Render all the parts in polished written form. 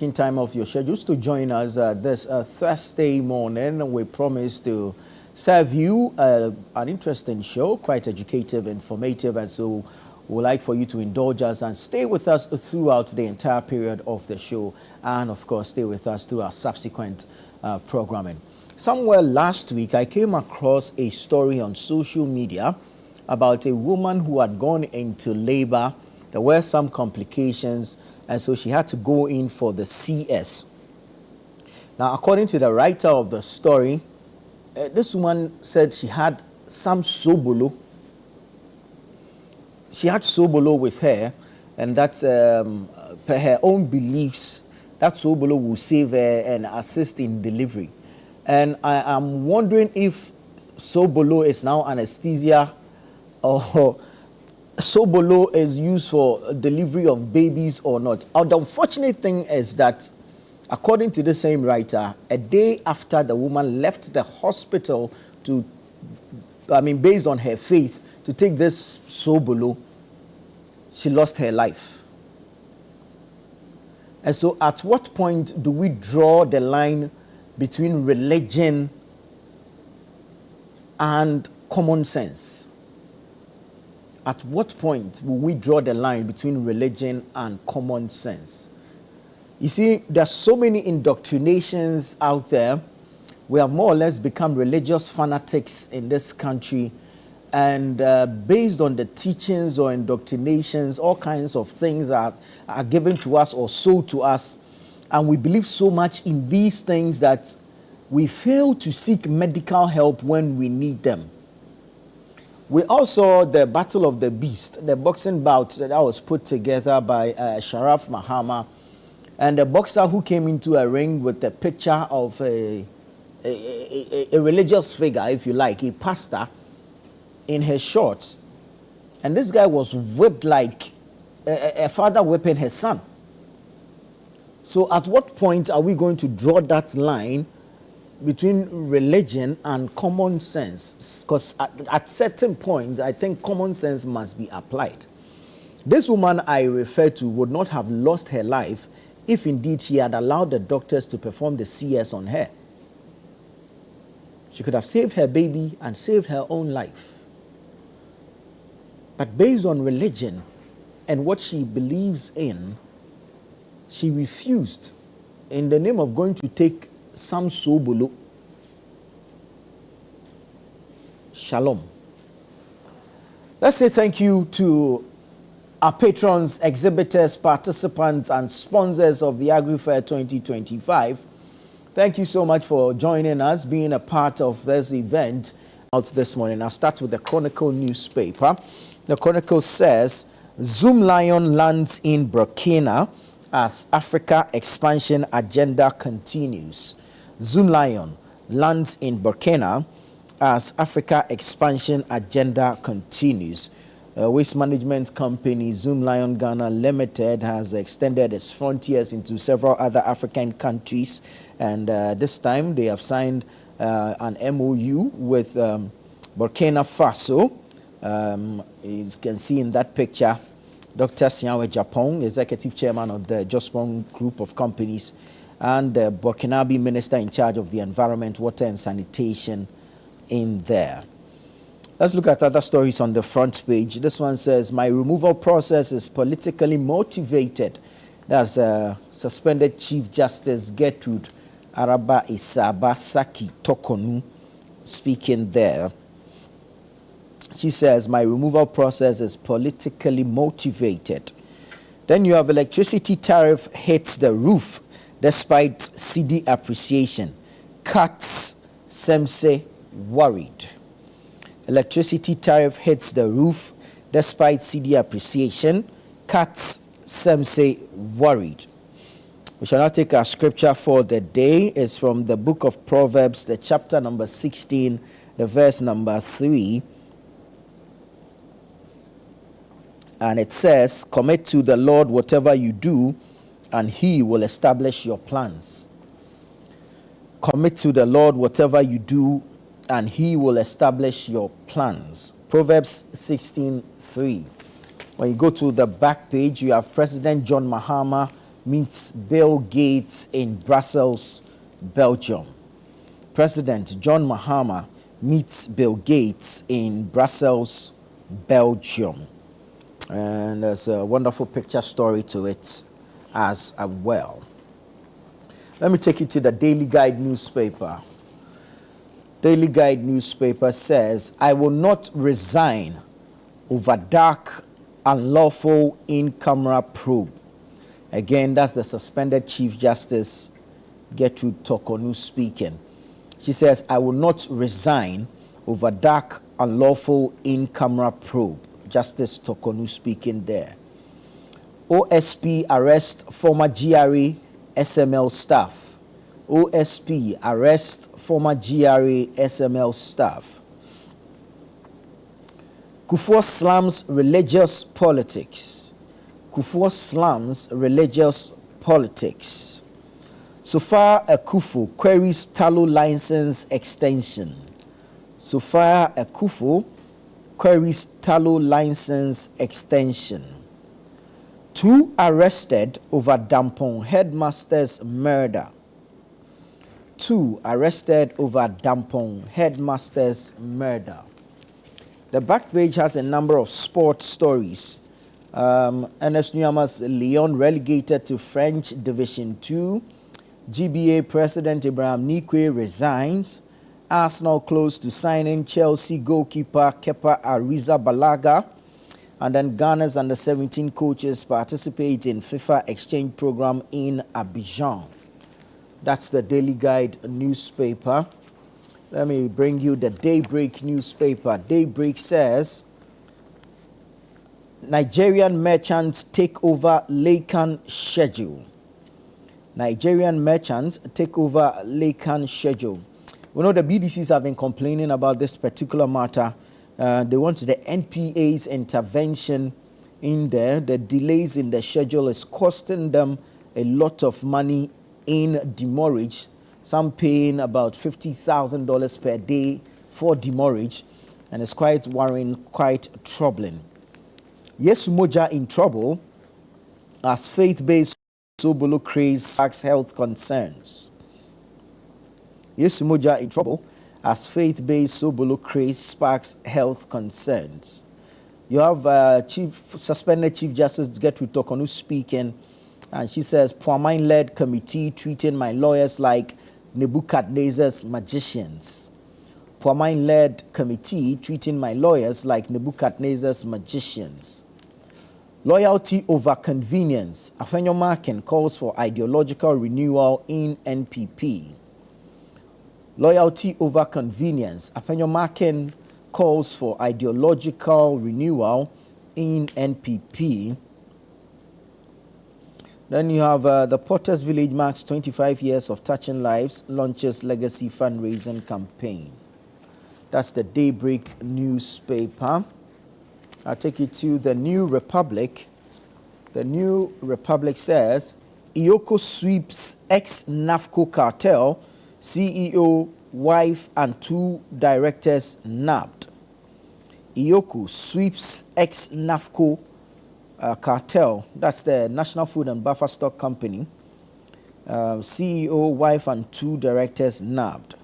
In time of your schedules to join us this Thursday morning. We promise to serve you an interesting show, quite educative, informative, and so we'd like for you to indulge us and stay with us throughout the entire period of the show, and of course stay with us through our subsequent programming. Somewhere last week I came across a story on social media about a woman who had gone into labor. There were some complications, and so she had to go in for the CS. Now, according to the writer of the story, this woman said she had some sobolo. She had sobolo with her, and that per her own beliefs, that sobolo will save her and assist in delivery. And I am wondering if sobolo is now anesthesia, or sobolo is used for delivery of babies or not. The unfortunate thing is that, according to the same writer, a day after the woman left the hospital based on her faith, to take this sobolo, she lost her life. And so at what point do we draw the line between religion and common sense? At what point will we draw the line between religion and common sense? You see, there's so many indoctrinations out there. We have more or less become religious fanatics in this country. And based on the teachings or indoctrinations, all kinds of things are given to us or sold to us. And we believe so much in these things that we fail to seek medical help when we need them. We also saw the Battle of the Beast, the boxing bout that was put together by Sharaf Mahama, and the boxer who came into a ring with a picture of a religious figure, if you like, a pastor, in his shorts. And this guy was whipped like a father whipping his son. So at what point are we going to draw that line between religion and common sense? Because at certain points, I think common sense must be applied. This woman I refer to would not have lost her life if indeed she had allowed the doctors to perform the CS on her. She could have saved her baby and saved her own life. But based on religion and what she believes in, she refused, in the name of going to take some sobolo. Shalom. Let's say thank you to our patrons, exhibitors, participants, and sponsors of the Agri-Fair 2025. Thank you so much for joining us, being a part of this event out this morning. I'll start with the Chronicle newspaper. The Chronicle says, Zoom Lion lands in Burkina as Africa expansion agenda continues. Zoom Lion lands in Burkina as Africa expansion agenda continues. Waste management company Zoom Lion Ghana Limited has extended its frontiers into several other African countries, and this time they have signed an MOU with Burkina Faso. You can see in that picture Dr. Sianwe Japong, executive chairman of the Jospong Group of Companies, and the Burkinabe minister in charge of the environment, water and sanitation in there. Let's look at other stories on the front page. This one says, my removal process is politically motivated. That's suspended Chief Justice Gertrude Araba Isaba Saki Torkornoo speaking there. She says, my removal process is politically motivated. Then you have electricity tariff hits the roof despite CD appreciation. Cuts, SEMSE worried. Electricity tariff hits the roof despite CD appreciation. Cuts, SEMSE worried. We shall now take our scripture for the day. It's from the book of Proverbs, the chapter number 16, the verse number 3. And it says, commit to the Lord whatever you do, and he will establish your plans. Commit to the Lord whatever you do, and he will establish your plans. Proverbs 16:3. When you go to the back page, you have President John Mahama meets Bill Gates in Brussels, Belgium. President John Mahama meets Bill Gates in Brussels, Belgium. And there's a wonderful picture story to it as well. Let me take you to the Daily Guide newspaper. Daily Guide newspaper says, I will not resign over dark, unlawful in-camera probe. Again, that's the suspended Chief Justice Gertrude Torkornoo speaking. She says, I will not resign over dark, unlawful in-camera probe. Justice Torkornoo speaking there. OSP arrest former GRA SML staff. OSP arrest former GRA SML staff. Kufuor slams religious politics. Kufuor slams religious politics. Sofia Akufo queries Tallow license extension. Sofia Akufo queries Tallow license extension. 2 arrested over Dampong headmaster's murder. 2 arrested over Dampong headmaster's murder. The back page has a number of sports stories. NS Nuama's Lyon relegated to French Division 2. GBA President Ibrahim Nikwe resigns. Arsenal close to signing Chelsea goalkeeper Kepa Arrizabalaga. And then Ghana's under-17 coaches participate in FIFA exchange program in Abidjan. That's the Daily Guide newspaper. Let me bring you the Daybreak newspaper. Daybreak says, Nigerian merchants take over Lakan schedule. Nigerian merchants take over Lakan schedule. We know the BDCs have been complaining about this particular matter. They want the NPA's intervention in there. The delays in the schedule is costing them a lot of money in demurrage. Some paying about $50,000 per day for demurrage, and it's quite worrying, quite troubling. Yesumoja in trouble as faith-based Sobolo craze sparks health concerns. Yesumoja in trouble as faith-based Sobolo craze sparks health concerns. You have suspended Chief Justice Gertrude Torkornoo speaking, and she says, Puamine-led committee treating my lawyers like Nebuchadnezzar's magicians. Puamine-led committee treating my lawyers like Nebuchadnezzar's magicians. Loyalty over convenience. Afenyo Markin calls for ideological renewal in NPP. Loyalty over convenience. Afenyo Markin calls for ideological renewal in NPP. Then you have the Potter's Village marks 25 years of touching lives, launches legacy fundraising campaign. That's the Daybreak newspaper. I'll take you to the New Republic. The New Republic says, Iyoko sweeps ex-NAFCO cartel, CEO, wife, and 2 directors nabbed. Iyoko sweeps ex-NAFCO cartel, that's the National Food and Buffer Stock Company, CEO, wife, and 2 directors nabbed.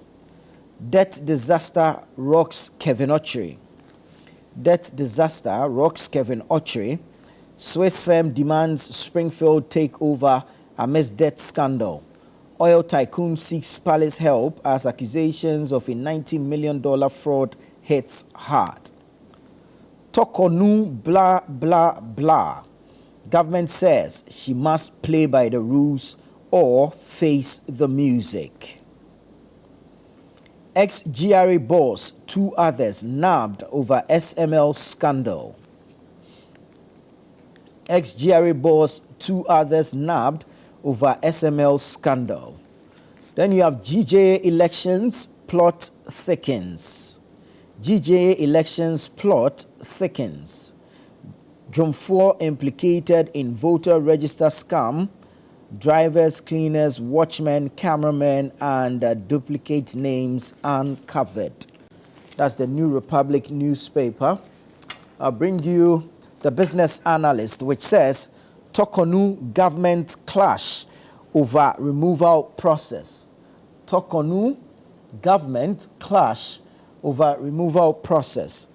Debt disaster rocks Kevin Ochre. Debt disaster rocks Kevin Ochre. Swiss firm demands Springfield takeover amidst debt scandal. Oil tycoon seeks palace help as accusations of a $90 million fraud hits hard. Torkornoo blah blah blah. Government says she must play by the rules or face the music. Ex-GRA boss, 2 others nabbed over SML scandal. Ex-GRA boss, 2 others nabbed over SML scandal. Then you have GJA elections, plot thickens. GJA elections plot thickens. Jomfor implicated in voter register scam. Drivers, cleaners, watchmen, cameramen, and duplicate names uncovered. That's the New Republic newspaper. I'll bring you the Business Analyst, which says Torkornoo government clash over removal process. Torkornoo government clash over removal process.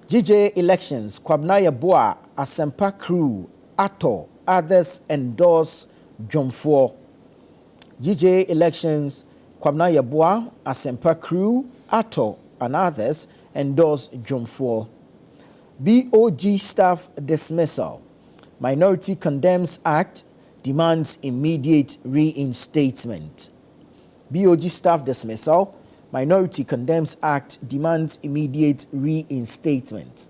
GJ elections, Kwabena Yeboah, Asempa crew, Ato, others endorse Jomfo. GJ elections, Kwabena Yeboah, Asempa crew, Ato, and others endorse Jomfo. BOG staff dismissal. Minority condemns act, demands immediate reinstatement. BOG staff dismissal. Minority condemns act, demands immediate reinstatement.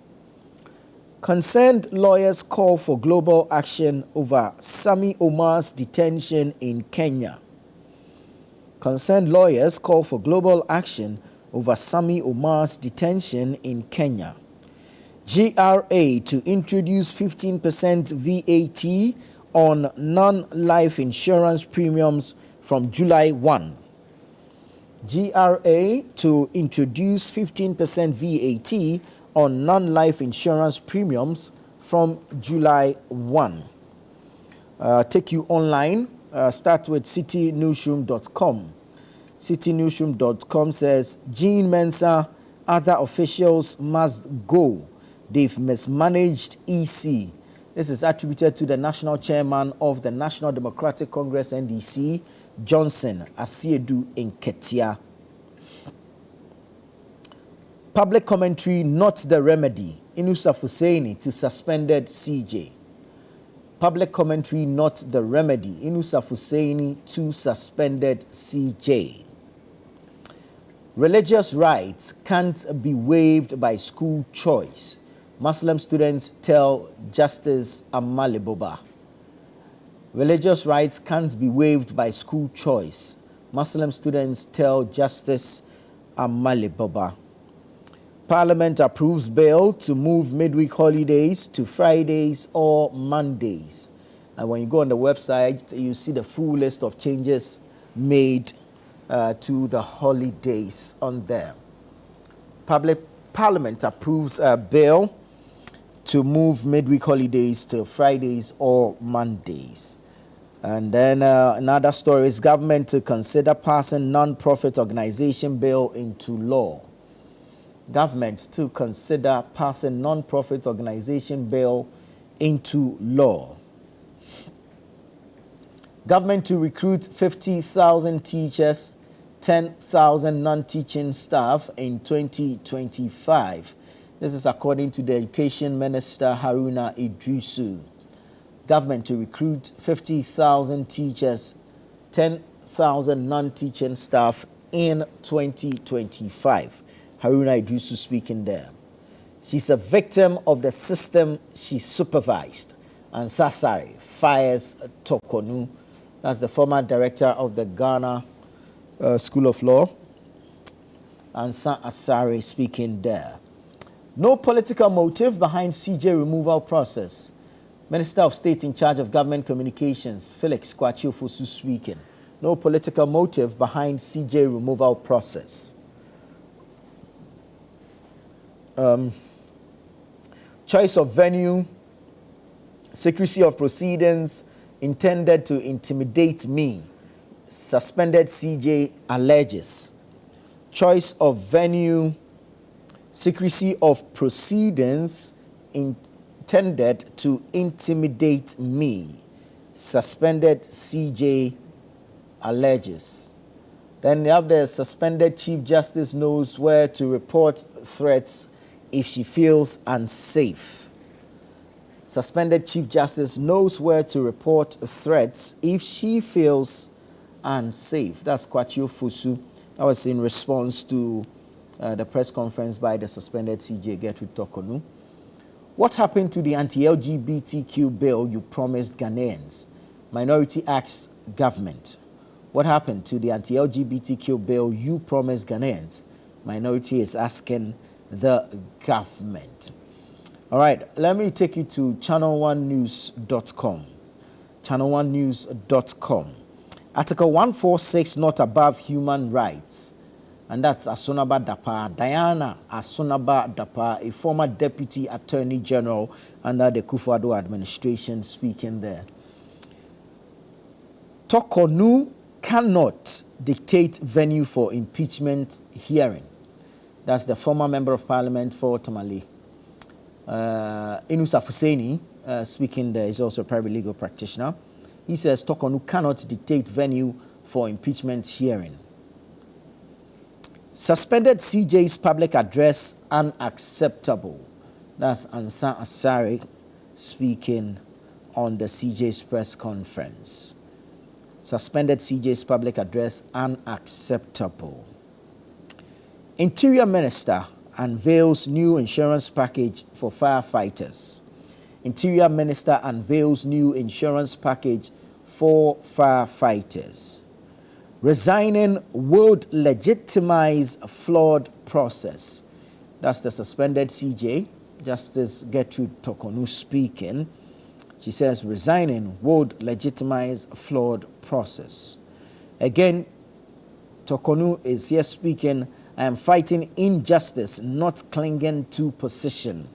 Concerned lawyers call for global action over Sami Omar's detention in Kenya. Concerned lawyers call for global action over Sami Omar's detention in Kenya. GRA to introduce 15% VAT on non-life insurance premiums from July 1. GRA to introduce 15% VAT on non-life insurance premiums from July 1. Take you online. Start with citynewsroom.com. Citynewsroom.com says, Jean Mensah, other officials must go. They've mismanaged EC. This is attributed to the national chairman of the National Democratic Congress, NDC, Johnson Asiedu Nketia. Public commentary not the remedy. Inusaf Husseini to suspended CJ. Public commentary not the remedy. Inusaf Husseini to suspended CJ. Religious rights can't be waived by school choice. Muslim students tell Justice Amaliboba. Religious rights can't be waived by school choice. Muslim students tell Justice Amaliboba. Parliament approves bill to move midweek holidays to Fridays or Mondays. And when you go on the website, you see the full list of changes made to the holidays on there. Parliament approves a bill to move midweek holidays to Fridays or Mondays. And then another story is government to consider passing non-profit organization bill into law. Government to consider passing non-profit organization bill into law. Government to recruit 50,000 teachers, 10,000 non-teaching staff in 2025. This is according to the Education Minister Haruna Idrisu. Government to recruit 50,000 teachers, 10,000 non-teaching staff in 2025. Haruna Idrisu speaking there. She's a victim of the system she supervised. And Sasari fires Torkornoo. That's the former director of the Ghana School of Law. And Asari speaking there. No political motive behind CJ removal process. Minister of State in charge of government communications, Felix Kwachiofosu speaking. No political motive behind CJ removal process. Choice of venue, secrecy of proceedings intended to intimidate me. Suspended CJ alleges. Choice of venue, secrecy of proceedings intended to intimidate me. Suspended CJ alleges. Then you have the suspended Chief Justice knows where to report threats if she feels unsafe. Suspended Chief Justice knows where to report threats if she feels unsafe. That's Kwachiofosu. That was in response to the press conference by the suspended CJ Gertrude Torkornoo. What happened to the anti-LGBTQ bill you promised Ghanaians? Minority asks government. What happened to the anti-LGBTQ bill you promised Ghanaians? Minority is asking the government. All right, let me take you to ChannelOneNews.com. ChannelOneNews.com. Article 146, not above human rights. and that's Asonaba Dapa, Diana Asonaba Dapa, a former Deputy Attorney General under the Kufuor administration, speaking there. Torkornoo cannot dictate venue for impeachment hearing. That's the former Member of Parliament for Tamale. Inus Afuseni, speaking there, is also a private legal practitioner. He says Torkornoo cannot dictate venue for impeachment hearing. Suspended CJ's public address unacceptable. That's Ansa Asare speaking on the CJ's press conference. Suspended CJ's public address unacceptable. Interior Minister unveils new insurance package for firefighters. Interior Minister unveils new insurance package for firefighters. Resigning would legitimize flawed process. That's the suspended CJ, Justice Gertrude Torkornoo speaking. She says resigning would legitimize flawed process. Again, Torkornoo is here speaking. I am fighting injustice, not clinging to position.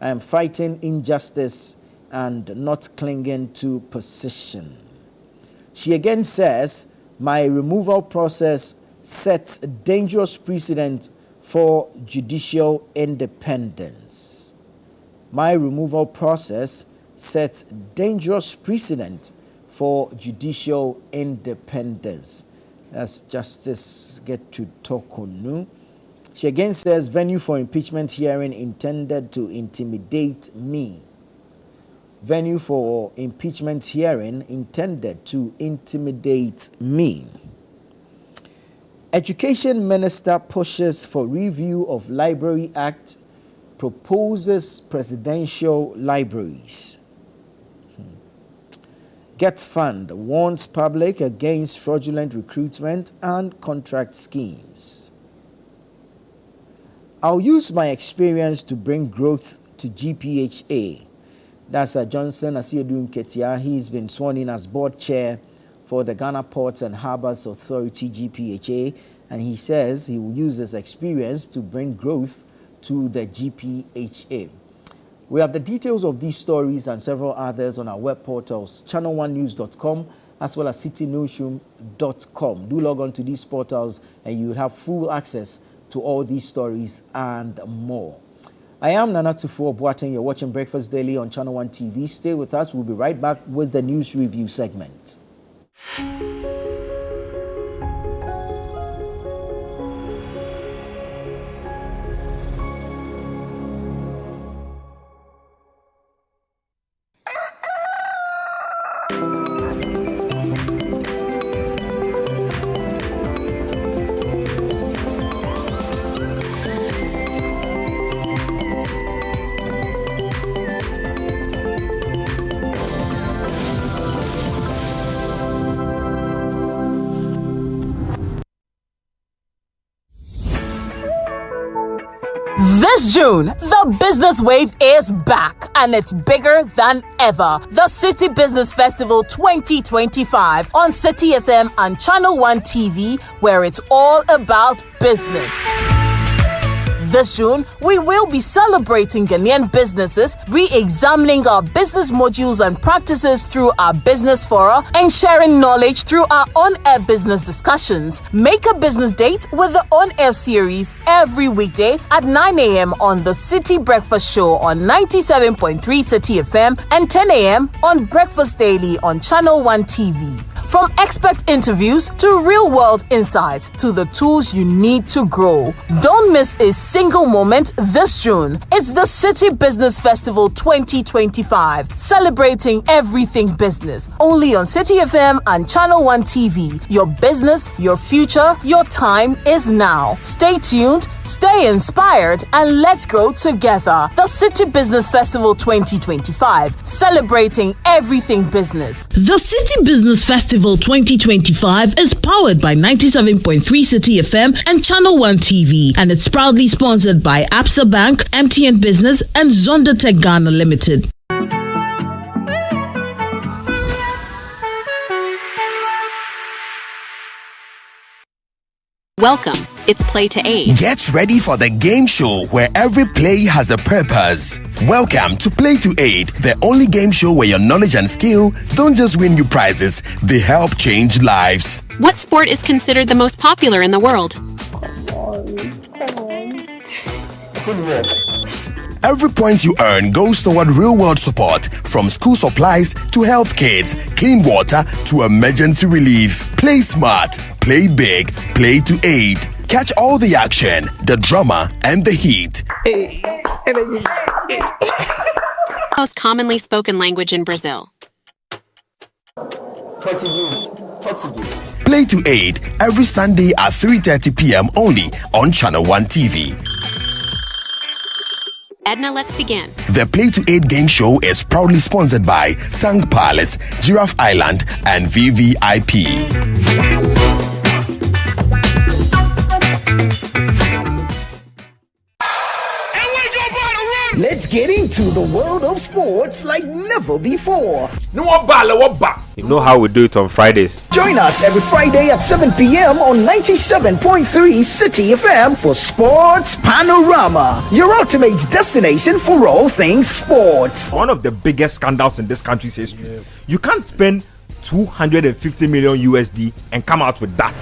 I am fighting injustice and not clinging to position. She again says, my removal process sets a dangerous precedent for judicial independence. My removal process sets a dangerous precedent for judicial independence. That's Justice Gertrude Torkornoo. She again says, venue for impeachment hearing intended to intimidate me. Venue for impeachment hearing intended to intimidate me. Education Minister pushes for review of Library Act, proposes presidential libraries. Get Fund warns public against fraudulent recruitment and contract schemes. I'll use my experience to bring growth to GPHA. That's Johnson Asiedu Nketia. He's been sworn in as board chair for the Ghana Ports and Harbors Authority, GPHA, and he says he will use his experience to bring growth to the GPHA. We have the details of these stories and several others on our web portals, ChannelOneNews.com as well as CityNewsroom.com. Do log on to these portals and you will have full access to all these stories and more. I am Nana Tufo Boateng. You're watching Breakfast Daily on Channel One TV. Stay with us. We'll be right back with the news review segment. This June, the business wave is back and it's bigger than ever. The City Business Festival 2025 on City FM and Channel One TV, where it's all about business. This June, we will be celebrating Ghanaian businesses, re-examining our business modules and practices through our business fora, and sharing knowledge through our on-air business discussions. Make a business date with the on-air series every weekday at 9 a.m. on the City Breakfast Show on 97.3 City FM and 10 a.m. on Breakfast Daily on Channel One TV. From expert interviews to real-world insights to the tools you need to grow. Don't miss a single moment this June. It's the City Business Festival 2025, celebrating everything business. Only on City FM and Channel One TV. Your business, your future, your time is now. Stay tuned, stay inspired, and let's grow together. The City Business Festival 2025, celebrating everything business. The City Business Festival 2025 is powered by 97.3 City FM and Channel One TV, and it's proudly sponsored by Absa Bank, MTN Business, and Zonda Tech Ghana Limited. Welcome. It's Play to Aid. Get ready for the game show where every play has a purpose. Welcome to Play to Aid, the only game show where your knowledge and skill don't just win you prizes, they help change lives. What sport is considered the most popular in the world? Football. Every point you earn goes toward real-world support, from school supplies to health kits, clean water to emergency relief. Play smart, play big, play to aid. Catch all the action, the drama, and the heat. Most commonly spoken language in Brazil. Portuguese. Play to Aid every Sunday at 3:30 p.m. only on ChannelOne TV. Edna, let's begin. The Play to Aid game show is proudly sponsored by Tang Palace, Giraffe Island, and VVIP. Let's get into the world of sports like never before. You know how we do it on Fridays. Join us every Friday at 7 p.m. on 97.3 City FM for Sports Panorama, your ultimate destination for all things sports. One of the biggest scandals in this country's history. You can't spend 250 million USD and come out with that.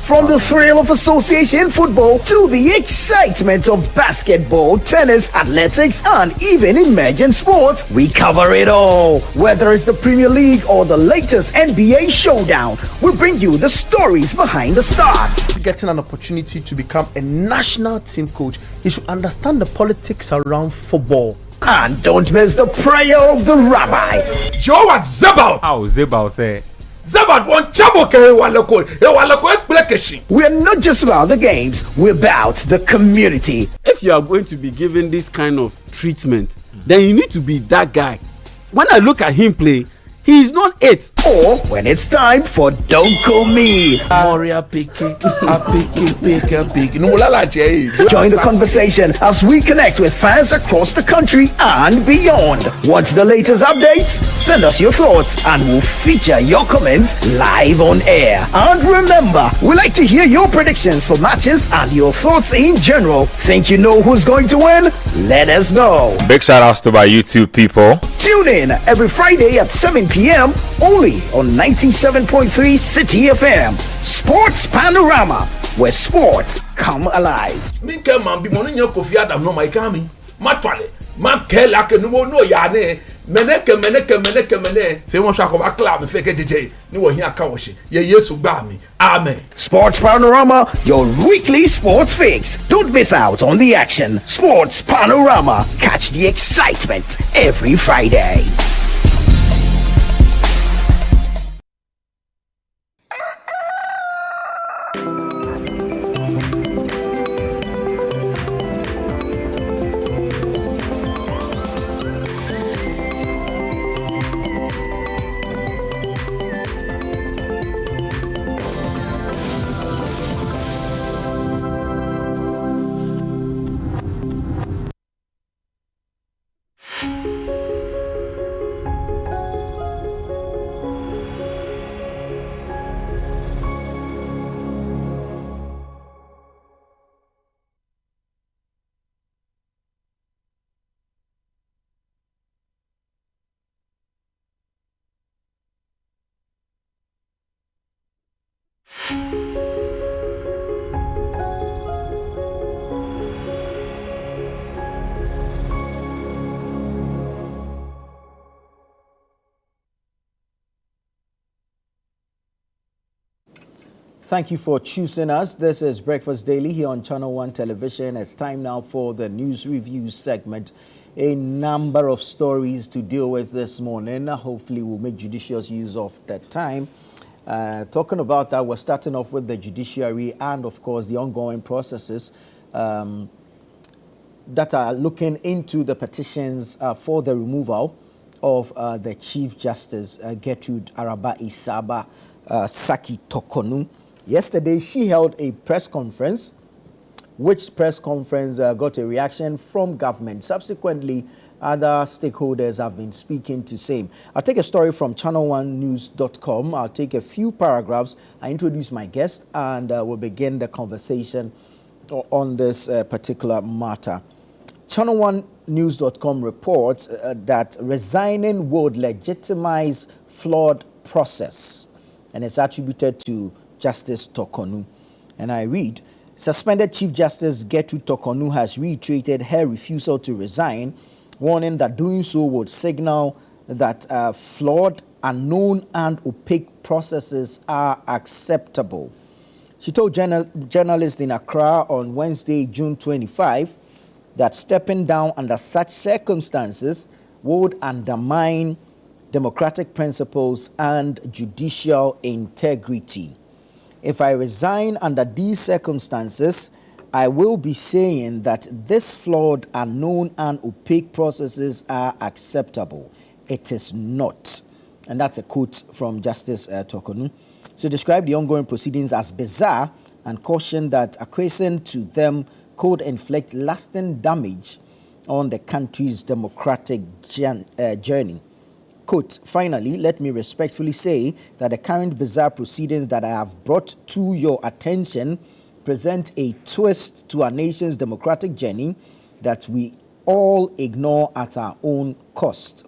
From the thrill of association football to the excitement of basketball, tennis, athletics, and even emerging sports, we cover it all. Whether it's the Premier League or the latest NBA showdown, we bring you the stories behind the stars. Getting an opportunity to become a national team coach, he should understand the politics around football. And don't miss the prayer of the rabbi. Joe was Zebaut. How Zebaut there? Zebaut won Chaboke. We're not just about the games, we're about the community. If you are going to be given this kind of treatment, then you need to be that guy. When I look at him play, he is not it. Or when it's time for Don't Call Me. Join the conversation as we connect with fans across the country and beyond. Want the latest updates? Send us your thoughts and we'll feature your comments live on air. And remember, we like to hear your predictions for matches and your thoughts in general. Think you know who's going to win? Let us know. Big shout outs to my YouTube people. Tune in every Friday at 7 p.m. only on 97.3 City FM. Sports Panorama, where sports come alive. Amen. Sports Panorama, your weekly sports fix. Don't miss out on the action. Sports Panorama. Catch the excitement every Friday. Thank you for choosing us. This is Breakfast Daily here on Channel One Television. It's time now for the news review segment. A number of stories to deal with this morning. Hopefully we'll make judicious use of that time. Talking about that, we're starting off with the judiciary and, of course, the ongoing processes that are looking into the petitions for the removal of the Chief Justice, Gertrude Araba Isaba Saki Torkornoo. Yesterday, she held a press conference which press conference got a reaction from government. Subsequently, other stakeholders have been speaking to same. I'll take a story from ChannelOneNews.com. I'll take a few paragraphs. I introduce my guest, and we'll begin the conversation on this particular matter. ChannelOneNews.com reports that resigning would legitimize flawed process, and it's attributed to Justice Torkornoo. And I read, suspended Chief Justice Gertrude Torkornoo has reiterated her refusal to resign, warning that doing so would signal that flawed, unknown, and opaque processes are acceptable. She told journalists in Accra on Wednesday, June 25, that stepping down under such circumstances would undermine democratic principles and judicial integrity. If I resign under these circumstances, I will be saying that this flawed, unknown, and opaque processes are acceptable. It is not. And that's a quote from Justice Torkornoo. She described the ongoing proceedings as bizarre and cautioned that acquiescing to them could inflict lasting damage on the country's democratic journey. Quote, finally, let me respectfully say that the current bizarre proceedings that I have brought to your attention present a twist to our nation's democratic journey that we all ignore at our own cost.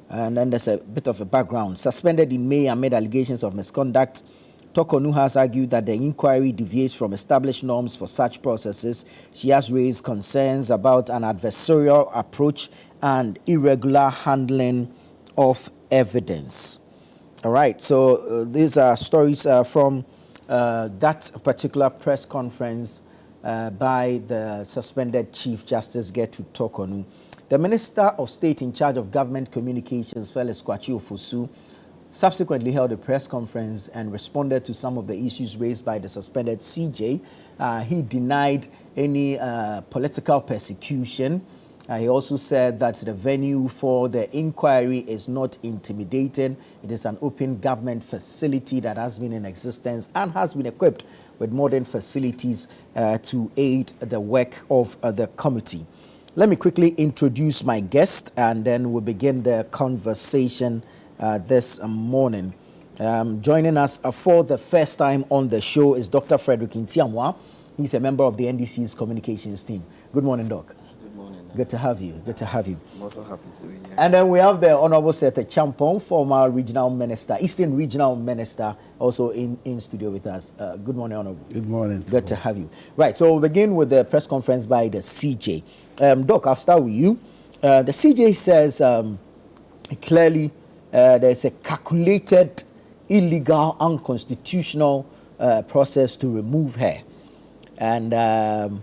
And then there's a bit of a background. Suspended in May amid allegations of misconduct, Torkornoo has argued that the inquiry deviates from established norms for such processes. She has raised concerns about an adversarial approach and irregular handling of evidence. All right, so these are stories from that particular press conference by the suspended Chief Justice Gertrude Torkornoo. The Minister of State in charge of Government Communications, Felix Kwasi-Ofosu, subsequently held a press conference and responded to some of the issues raised by the suspended CJ. He denied any political persecution. He also said that the venue for the inquiry is not intimidating. It is an open government facility that has been in existence and has been equipped with modern facilities to aid the work of the committee. Let me quickly introduce my guest, and then we'll begin the conversation this morning. Joining us for the first time on the show is Dr. Frederick Ntiamwa. He's a member of the NDC's communications team. Good morning, Doc. Good to have you. Good to have you. I'm also happy to be here. And then we have the Honorable Sete Champong, former regional minister, Eastern Regional Minister, also in studio with us. Good morning, Honorable. Good morning. Good to have you. Right, so we'll begin with the press conference by the CJ. Doc, I'll start with you. The CJ says clearly there's a calculated, illegal, unconstitutional process to remove her. And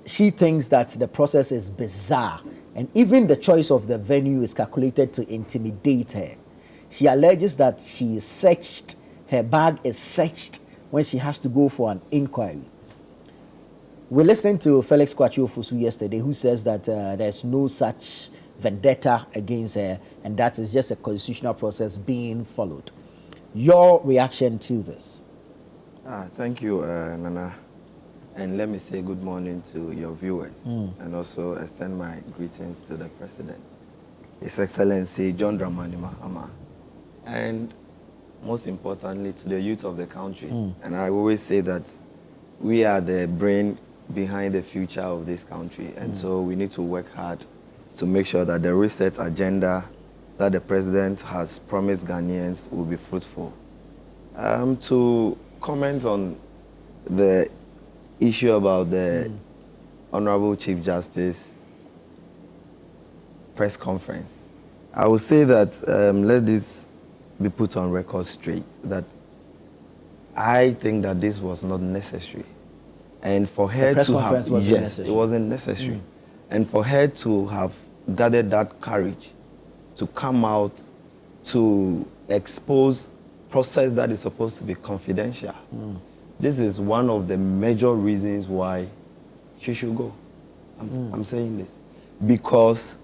she thinks that the process is bizarre, and even the choice of the venue is calculated to intimidate her. She alleges that she is searched, her bag is searched when she has to go for an inquiry. We listened to Felix Kwasi-Ofosu yesterday, who says that there's no such vendetta against her, and that is just a constitutional process being followed. Your reaction to this? Thank you, Nana. And let me say good morning to your viewers and also extend my greetings to the President, His Excellency John Dramani Mahama, and most importantly to the youth of the country. And I always say that we are the brain behind the future of this country, and so we need to work hard to make sure that the reset agenda that the President has promised Ghanaians will be fruitful. To comment on the issue about the Honorable Chief Justice press conference, I would say that let this be put on record straight, that I think that this was not necessary. And for her to have, yes, it wasn't necessary. And for her to have gathered that courage to come out to expose process that is supposed to be confidential. This is one of the major reasons why she should go. I'm saying this because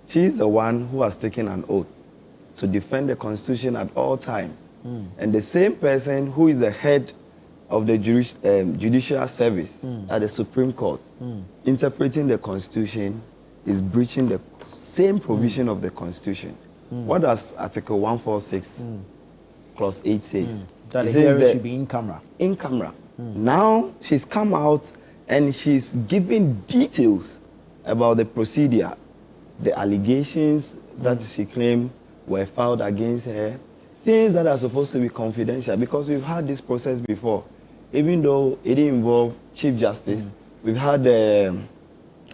she's the one who has taken an oath to defend the Constitution at all times. And the same person who is the head of the judicial service at the Supreme Court interpreting the Constitution is breaching the same provision of the Constitution. What does Article 146 Clause 8 says? That It the says hearing that should be in camera. in camera. Now she's come out and she's giving details about the procedure, the allegations that she claimed were filed against her, things that are supposed to be confidential, because we've had this process before. Even though it didn't involve Chief Justice, we've had the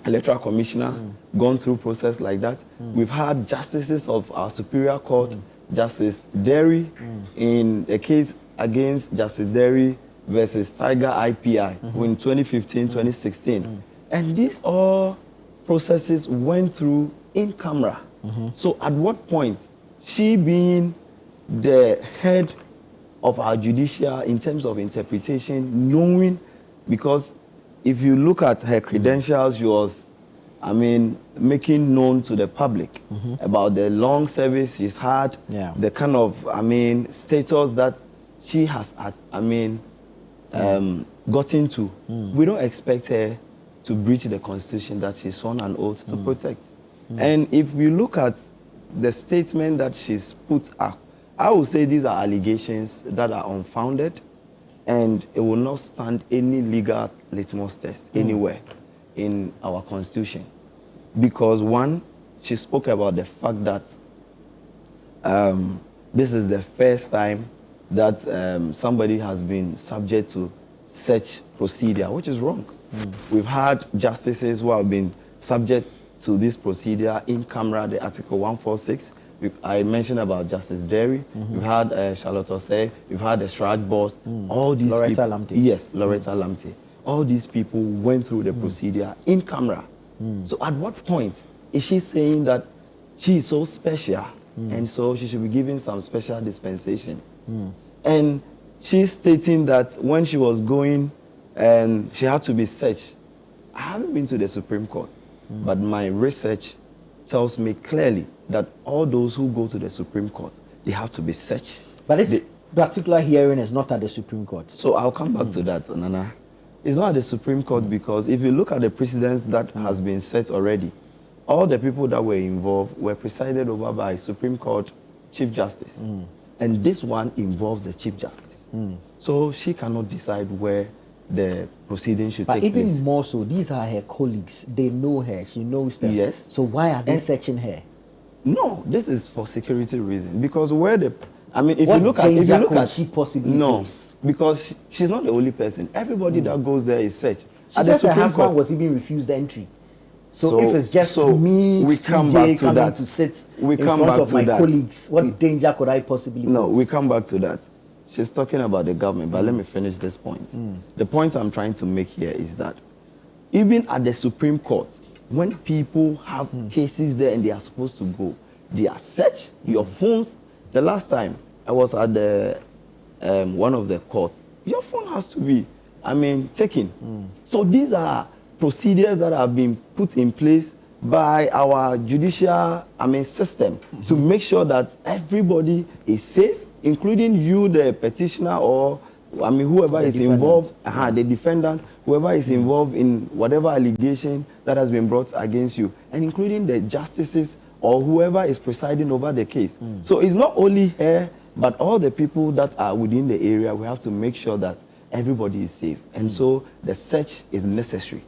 Electoral Commissioner gone through process like that. We've had justices of our Superior Court, Justice Derry, in a case against Justice Derry versus Tiger IPI in 2015, 2016. And these all processes went through in camera. So at what point, she being the head of our judicial in terms of interpretation, knowing, because if you look at her credentials, she was, I mean, making known to the public about the long service she's had, the kind of, I mean, status that she has, I mean, gotten to. We don't expect her to breach the Constitution that she's sworn an oath to protect. And if we look at the statement that she's put up, I would say these are allegations that are unfounded, and it will not stand any legal litmus test anywhere in our Constitution. Because one, she spoke about the fact that this is the first time that somebody has been subject to such procedure, which is wrong. We've had justices who have been subject to this procedure in camera, the Article 146. I mentioned about Justice Derry. We've had Charlotte Osei. We've had the Strad Boss. All these Loretta people, Lamptey. Yes, Loretta Lamptey. All these people went through the procedure in camera. So at what point is she saying that she is so special and so she should be given some special dispensation? And she's stating that when she was going and she had to be searched. I haven't been to the Supreme Court, but my research tells me clearly that all those who go to the Supreme Court, they have to be searched. But this particular hearing is not at the Supreme Court. So I'll come back to that, Nana. It's not at the Supreme Court because if you look at the precedents that has been set already, all the people that were involved were presided over by Supreme Court Chief Justice. And this one involves the Chief Justice. So she cannot decide where the proceedings should take place. But even more so, these are her colleagues. They know her. She knows them. Yes. So why are they searching her? No, this is for security reasons. Because where the, I mean, if What you look danger at, could she possibly no, pose? because she's not the only person. Everybody that goes there is searched. She says her husband was even refused entry. So if it's just me, we CJ, come back to coming that. to sit We in come front back of to my that. colleagues, what danger could I possibly pose? No, we come back to that. She's talking about the government, but let me finish this point. The point I'm trying to make here is that even at the Supreme Court, when people have cases there and they are supposed to go, they are searched, your phones. The last time I was at the one of the courts, your phone has to be, I mean, taken. So these are procedures that have been put in place by our judicial, I mean, system to make sure that everybody is safe, including you, the petitioner, or I mean, whoever is involved, the defendant, whoever is involved in whatever allegation that has been brought against you, and including the justices or whoever is presiding over the case. So it's not only her, but all the people that are within the area. We have to make sure that everybody is safe. And so the search is necessary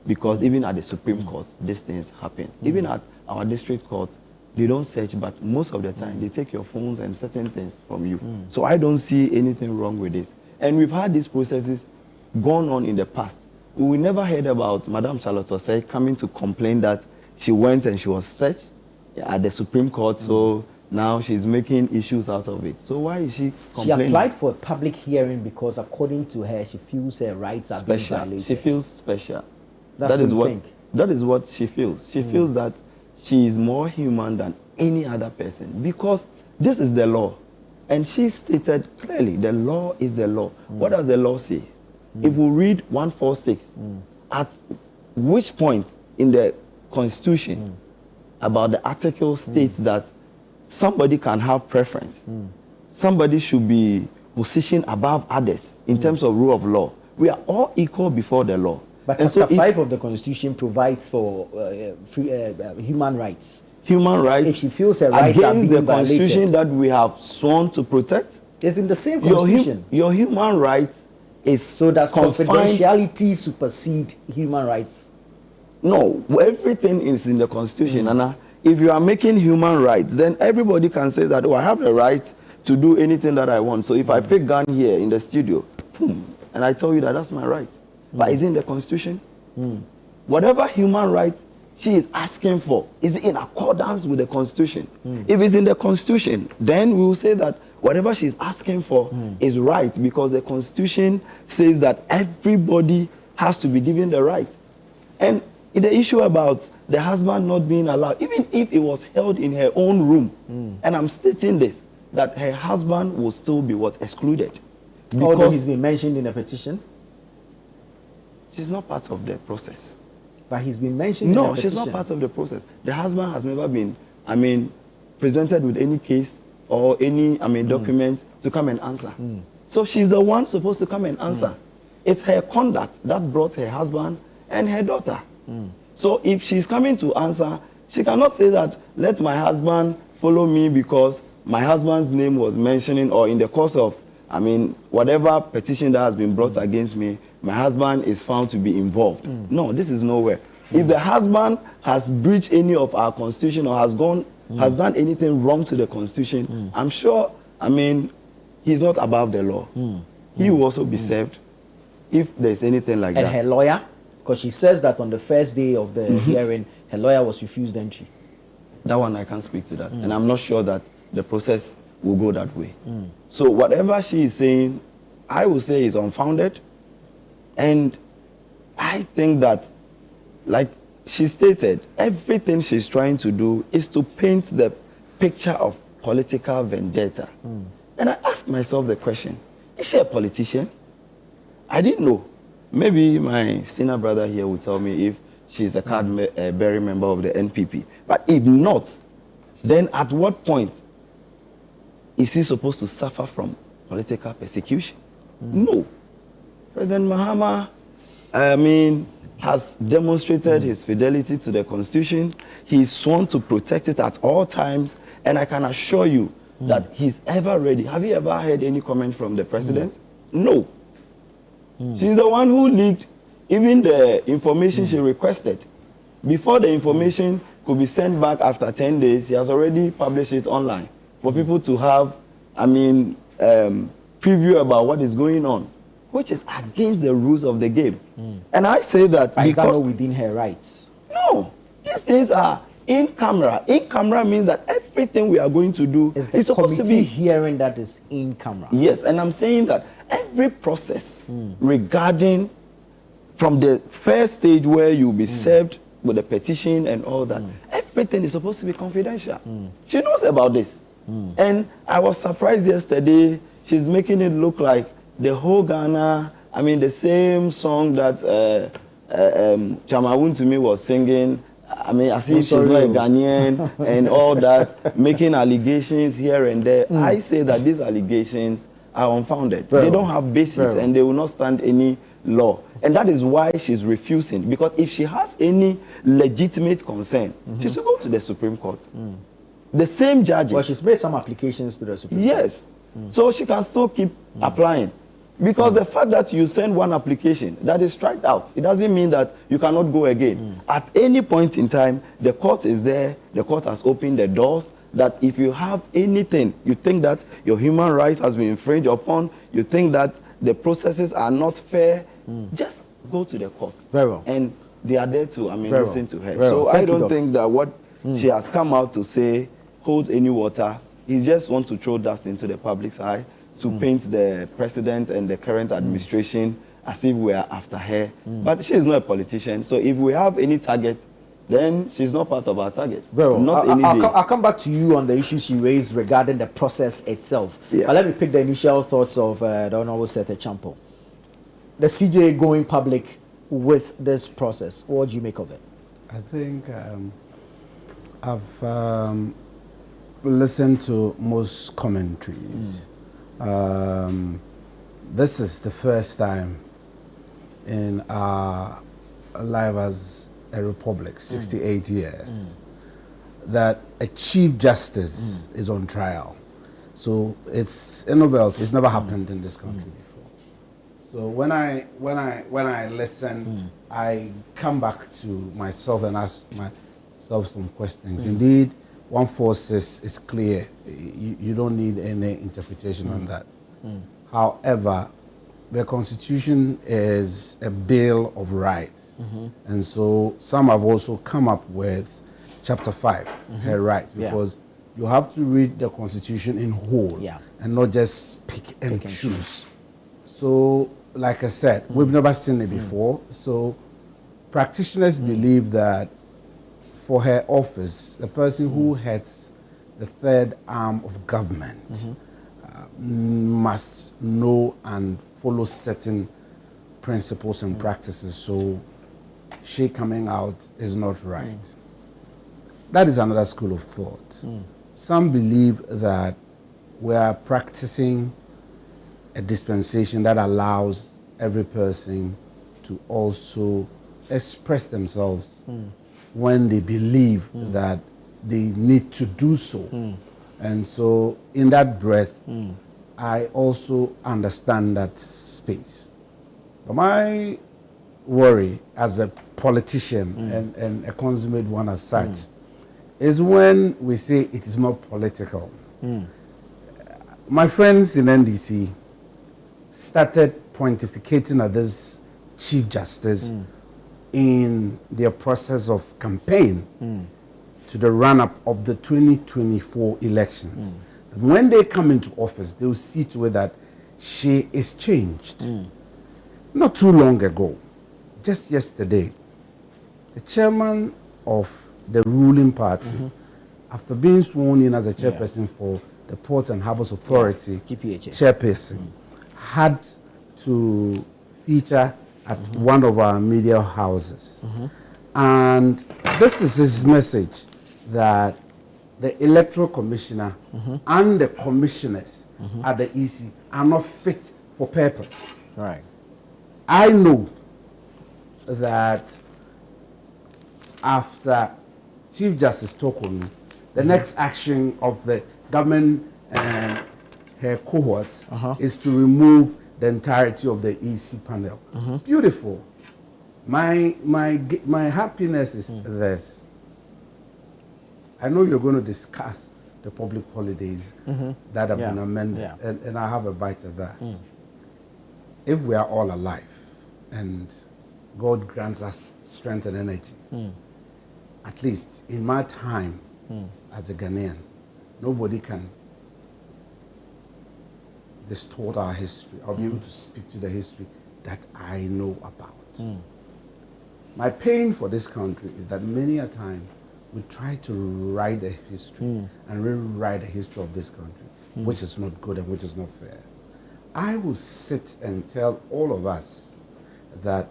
because even at the Supreme Court, these things happen. Even at our district courts, they don't search, but most of the time they take your phones and certain things from you. So I don't see anything wrong with this. And we've had these processes gone on in the past. We never heard about Madame Charlotte Osei coming to complain that she went and she was searched at the Supreme Court. So now she's making issues out of it. So why is she complaining? She applied for a public hearing because according to her, she feels her rights are being violated. She feels special. That's that is what what you think. That is what she feels. She feels that she is more human than any other person because this is the law. And she stated clearly, the law is the law. What does the law say? If we read 146, at which point in the Constitution about the article states that somebody can have preference. Somebody should be position above others in terms of rule of law. We are all equal before the law. But and Chapter 5 of the Constitution provides for human rights. Human rights. If she feels her rights are against being the Constitution violated, that we have sworn to protect. it's in the same Constitution. Your human rights is So does confined. confidentiality supersede human rights? No, everything is in the Constitution. And if you are making human rights, then everybody can say that, oh, I have the right to do anything that I want. So if I pick gun here in the studio, and I tell you that that's my right. But is it in the Constitution? Whatever human rights she is asking for, is it in accordance with the Constitution? If it's in the Constitution, then we will say that whatever she is asking for is right, because the Constitution says that everybody has to be given the right. And the issue about the husband not being allowed, even if it was held in her own room, and I'm stating this, that her husband will still be excluded. Although he's been mentioned in a petition? She's not part of the process. But he's been mentioned in a No, petition. she's not part of the process. The husband has never been, presented with any case or any, document to come and answer. So she's the one supposed to come and answer. It's her conduct that brought her husband and her daughter. So if she's coming to answer, she cannot say that, let my husband follow me because my husband's name was mentioning, or in the course of, whatever petition that has been brought against me, my husband is found to be involved. No, this is nowhere. If the husband has breached any of our Constitution or has done anything wrong to the Constitution, I'm sure, he's not above the law. He will also be served if there's anything like that. And her lawyer, because she says that on the first day of the hearing, her lawyer was refused entry. That one I can't speak to that. And I'm not sure that the process will go that way. So whatever she is saying, I will say is unfounded. And I think that, like she stated, everything she's trying to do is to paint the picture of political vendetta. And I asked myself the question, is she a politician? I didn't know. Maybe my senior brother here will tell me if she's a card-bearing member of the NPP. But if not, then at what point is he supposed to suffer from political persecution? No. President Mahama, has demonstrated his fidelity to the Constitution. He's sworn to protect it at all times. And I can assure you that he's ever ready. Have you ever heard any comment from the president? No. She's the one who leaked even the information she requested. Before the information could be sent back after 10 days, she has already published it online for people to have, preview about what is going on, which is against the rules of the game. And I say that But because... is that not within her rights? No. These things are in camera. In camera means that everything we are going to do Is the is supposed to committee be... hearing that is in camera? Yes, and I'm saying that every process regarding from the first stage where you'll be served with a petition and all that, everything is supposed to be confidential. She knows about this. And I was surprised yesterday, she's making it look like the whole Ghana, the same song that Chamawun to me was singing, as if she's not a Ghanaian and all that, making allegations here and there. I say that these allegations are unfounded. They don't have basis and they will not stand any law. And that is why she's refusing. Because if she has any legitimate concern, she should go to the Supreme Court. The same judges. Well, she's made some applications to the Supreme Court. Yes. So she can still keep applying. Because the fact that you send one application that is striked out, it doesn't mean that you cannot go again. At any point in time, the court is there, the court has opened the doors, that if you have anything, you think that your human rights has been infringed upon, you think that the processes are not fair, just go to the court. Very well. And they are there to, listen to her. Very So well. I don't think that what she has come out to say holds any water. He just wants to throw dust into the public's eye to paint the president and the current administration as if we are after her. But she is not a politician. So if we have any target, then she's not part of our target. Very well. Not any day. I'll come back to you on the issues you raised regarding the process itself. Yeah. But let me pick the initial thoughts of the Honorable Seth Champo. The CJ going public with this process, what do you make of it? I think I've listened to most commentaries. This is the first time in our life as a republic, 68 years, that a chief justice is on trial. So it's a novelty. It's never happened in this country before. So when I listen, I come back to myself and ask myself some questions. Indeed, 146 is clear. You don't need any interpretation on that. However, the Constitution is a Bill of Rights. And so some have also come up with Chapter 5, her rights, because you have to read the Constitution in whole and not just pick and choose. So, like I said, we've never seen it before. So practitioners believe that for her office, the person who heads the third arm of government must know and follow certain principles and practices. So she coming out is not right. That is another school of thought. Some believe that we are practicing a dispensation that allows every person to also express themselves when they believe that they need to do so. And so in that breath, I also understand that space. But my worry as a politician and a consummate one as such is when we say it is not political. My friends in NDC started pontificating at this Chief Justice in their process of campaign to the run-up of the 2024 elections. And when they come into office, they will see to it that she is changed. Not too long ago, just yesterday, the chairman of the ruling party, after being sworn in as a chairperson for the Ports and Harbours Authority, chairperson, had to feature at one of our media houses. And this is his message, that the electoral commissioner and the commissioners at the EC are not fit for purpose. Right. I know that after Chief Justice Torkornoo, the next action of the government and her cohorts is to remove the entirety of the EC panel. Beautiful. My happiness is this. I know you're going to discuss the public holidays that have been amended, and I have a bite of that. If we are all alive and God grants us strength and energy, at least in my time as a Ghanaian, nobody can distort our history. I'll be able to speak to the history that I know about. My pain for this country is that many a time we try to write a history and rewrite the history of this country, which is not good and which is not fair. I will sit and tell all of us that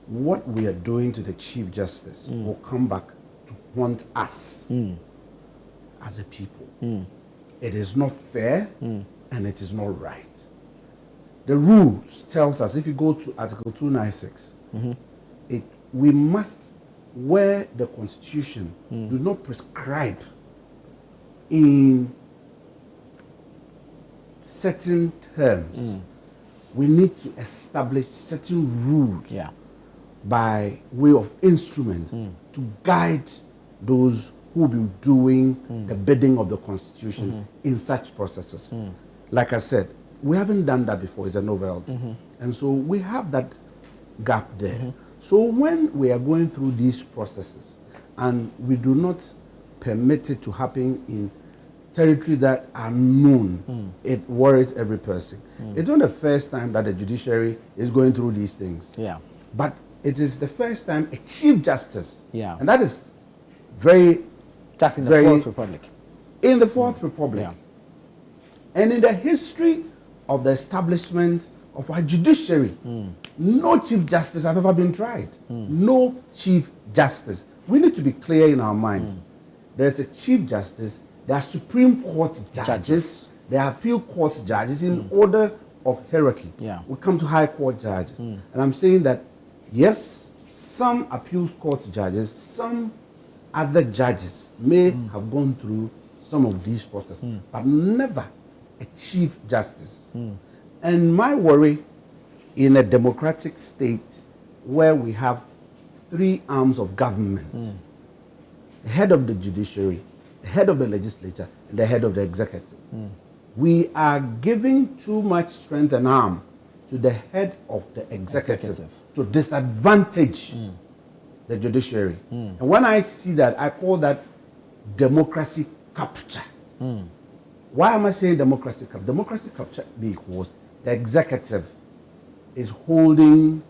what we are doing to the Chief Justice will come back to haunt us as a people. It is not fair and it is not right. The rules tells us, if you go to Article 296, we must, where the Constitution do not prescribe in certain terms, we need to establish certain rules by way of instruments to guide those who will be doing the bidding of the Constitution in such processes. Like I said, we haven't done that before. It's a novelty. And so we have that gap there. So when we are going through these processes and we do not permit it to happen in territories that are known, it worries every person. It's not the first time that the judiciary is going through these things. But it is the first time a Chief Justice, and that is very... That's in the Fourth Republic. In the Fourth Republic. And in the history of the establishment of our judiciary, no Chief Justice have ever been tried. No Chief Justice. We need to be clear in our minds. There is a Chief Justice, there are Supreme Court judges, the appeal court judges in order of hierarchy. Yeah. We come to high court judges. And I'm saying that, yes, some appeals court judges, some other judges may have gone through some of these processes, but never achieve justice. And my worry in a democratic state where we have three arms of government, the head of the judiciary, the head of the legislature, and the head of the executive, we are giving too much strength and arm to the head of the executive. To disadvantage the judiciary. And when I see that, I call that democracy capture. Why am I saying democracy capture? Democracy capture because the executive is holding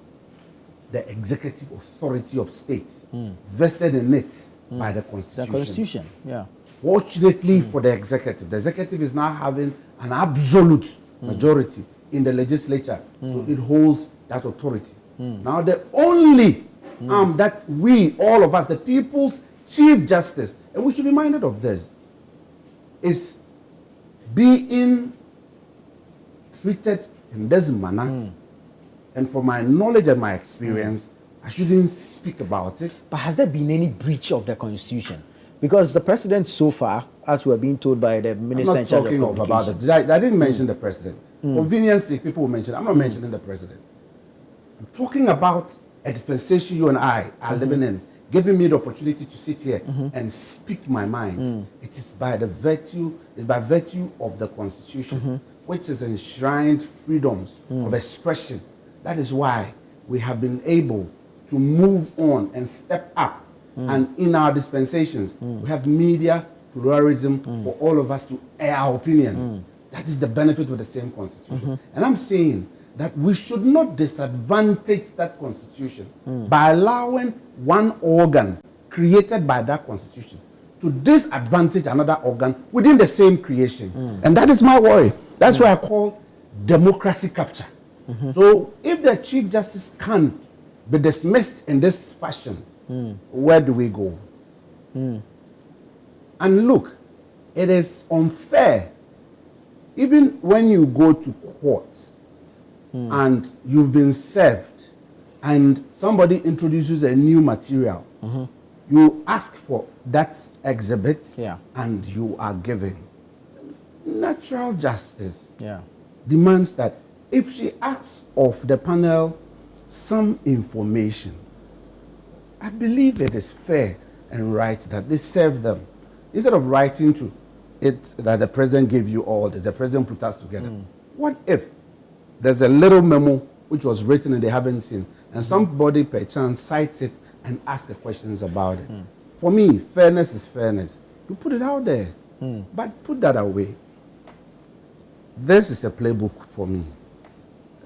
the executive authority of states, vested in it by the Constitution. The Constitution, yeah. Fortunately for the executive is now having an absolute majority in the legislature, so it holds that authority. Now the only that we, all of us, the people's chief justice, and we should be minded of this, is being treated in this manner. And from my knowledge and my experience, I shouldn't speak about it. But has there been any breach of the Constitution? Because the president so far, as we're being told by the minister in charge of I'm not talking about it. I didn't mention the president. Convenience sake, people will mention. I'm not mentioning the president. I'm talking about a dispensation you and I are living in, giving me the opportunity to sit here and speak my mind. It is by virtue of the Constitution, which is enshrined freedoms of expression. That is why we have been able to move on and step up. And in our dispensations, we have media pluralism for all of us to air our opinions. That is the benefit of the same Constitution. And I'm saying that we should not disadvantage that Constitution by allowing one organ created by that Constitution to disadvantage another organ within the same creation. And that is my worry. That's why I call democracy capture. So if the Chief Justice can be dismissed in this fashion, where do we go? And look, it is unfair. Even when you go to court and you've been served and somebody introduces a new material, you ask for that exhibit and you are given. Natural justice demands that if she asks of the panel some information, I believe it is fair and right that they serve them. Instead of writing to it that the president gave you all this, the president put us together. What if there's a little memo which was written and they haven't seen, and somebody perchance cites it and asks the questions about it? For me, fairness is fairness. You put it out there, but put that away. This is a playbook for me.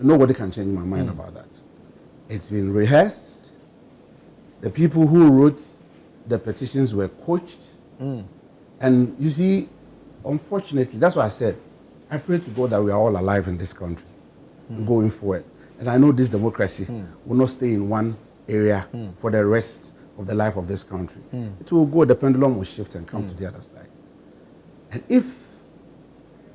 Nobody can change my mind about that. It's been rehearsed. The people who wrote the petitions were coached. And you see, unfortunately, that's why I said, I pray to God that we are all alive in this country going forward. And I know this democracy will not stay in one area for the rest of the life of this country. It will go, the pendulum will shift and come to the other side. And if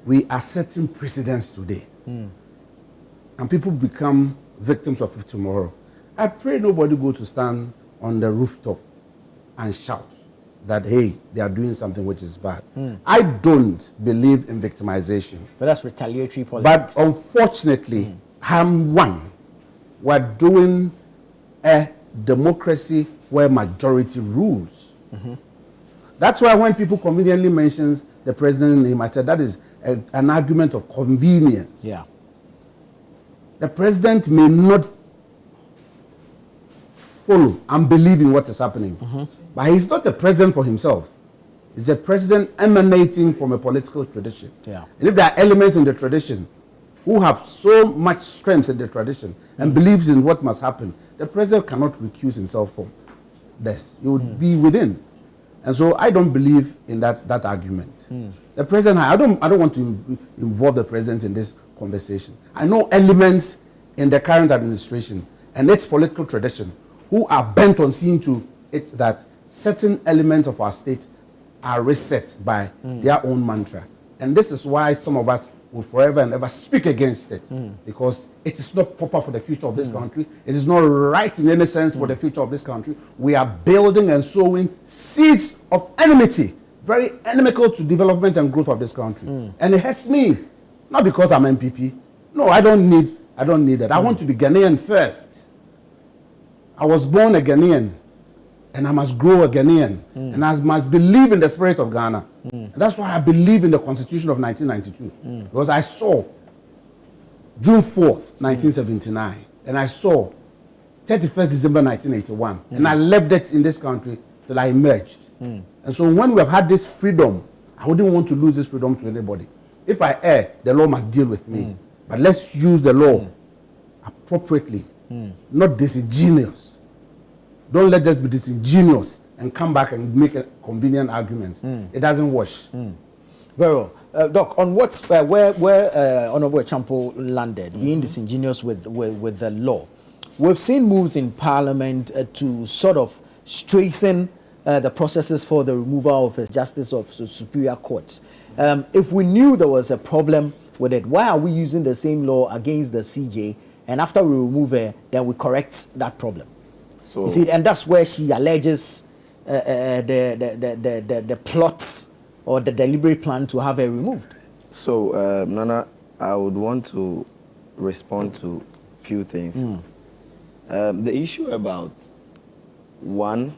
we are setting precedents today and people become victims of it tomorrow, I pray nobody go to stand on the rooftop and shout that, hey, they are doing something which is bad. I don't believe in victimization. But that's retaliatory politics. But unfortunately, I'm one. We're doing a democracy where majority rules. That's why when people conveniently mentions the president's name, I said that is an argument of convenience. The president may not follow and believe in what is happening. But he's not a president for himself. He's a president emanating from a political tradition. And if there are elements in the tradition who have so much strength in the tradition and believes in what must happen, the president cannot recuse himself from this. He would be within. And so I don't believe in that argument. The president, I don't want to involve the president in this conversation. I know elements in the current administration and its political tradition who are bent on seeing to it that certain elements of our state are reset by their own mantra. And this is why some of us will forever and ever speak against it, because it is not proper for the future of this country. It is not right in any sense for the future of this country. We are building and sowing seeds of enmity, very inimical to development and growth of this country. And it hurts me, not because I'm MPP. No, I don't need that. I want to be Ghanaian first. I was born a Ghanaian, and I must grow a Ghanaian, and I must believe in the spirit of Ghana. And that's why I believe in the Constitution of 1992, because I saw June 4th, 1979, and I saw 31st December 1981, and I lived it in this country till I emerged. And so when we have had this freedom, I wouldn't want to lose this freedom to anybody. If I err, the law must deal with me. But let's use the law appropriately, not disingenuous. Don't let us be disingenuous and come back and make convenient arguments. It doesn't wash. Very well. Doc, on what, where Honorable Champo landed, being disingenuous with the law, we've seen moves in Parliament to sort of strengthen the processes for the removal of a justice of Superior Court. If we knew there was a problem with it, why are we using the same law against the CJ, and after we remove her, then we correct that problem? So, you see, and that's where she alleges the plots or the deliberate plan to have her removed. So, Nana, I would want to respond to a few things. The issue about, one,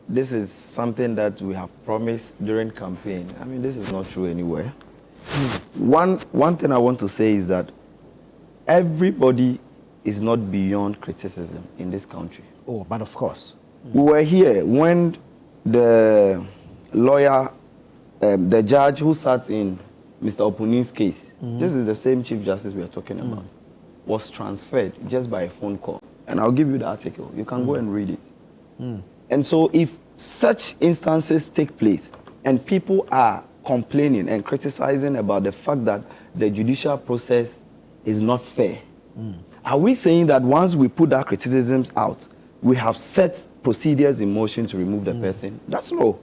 this is something that we have promised during campaign. I mean, this is not true anywhere. One thing I want to say is that everybody is not beyond criticism in this country. Oh, but of course. We were here when the lawyer, the judge who sat in Mr. Opuni's case, this is the same Chief Justice we are talking about, was transferred just by a phone call. And I'll give you the article. You can go and read it. And so if such instances take place and people are complaining and criticizing about the fact that the judicial process is not fair, are we saying that once we put our criticisms out, we have set procedures in motion to remove the person? That's no.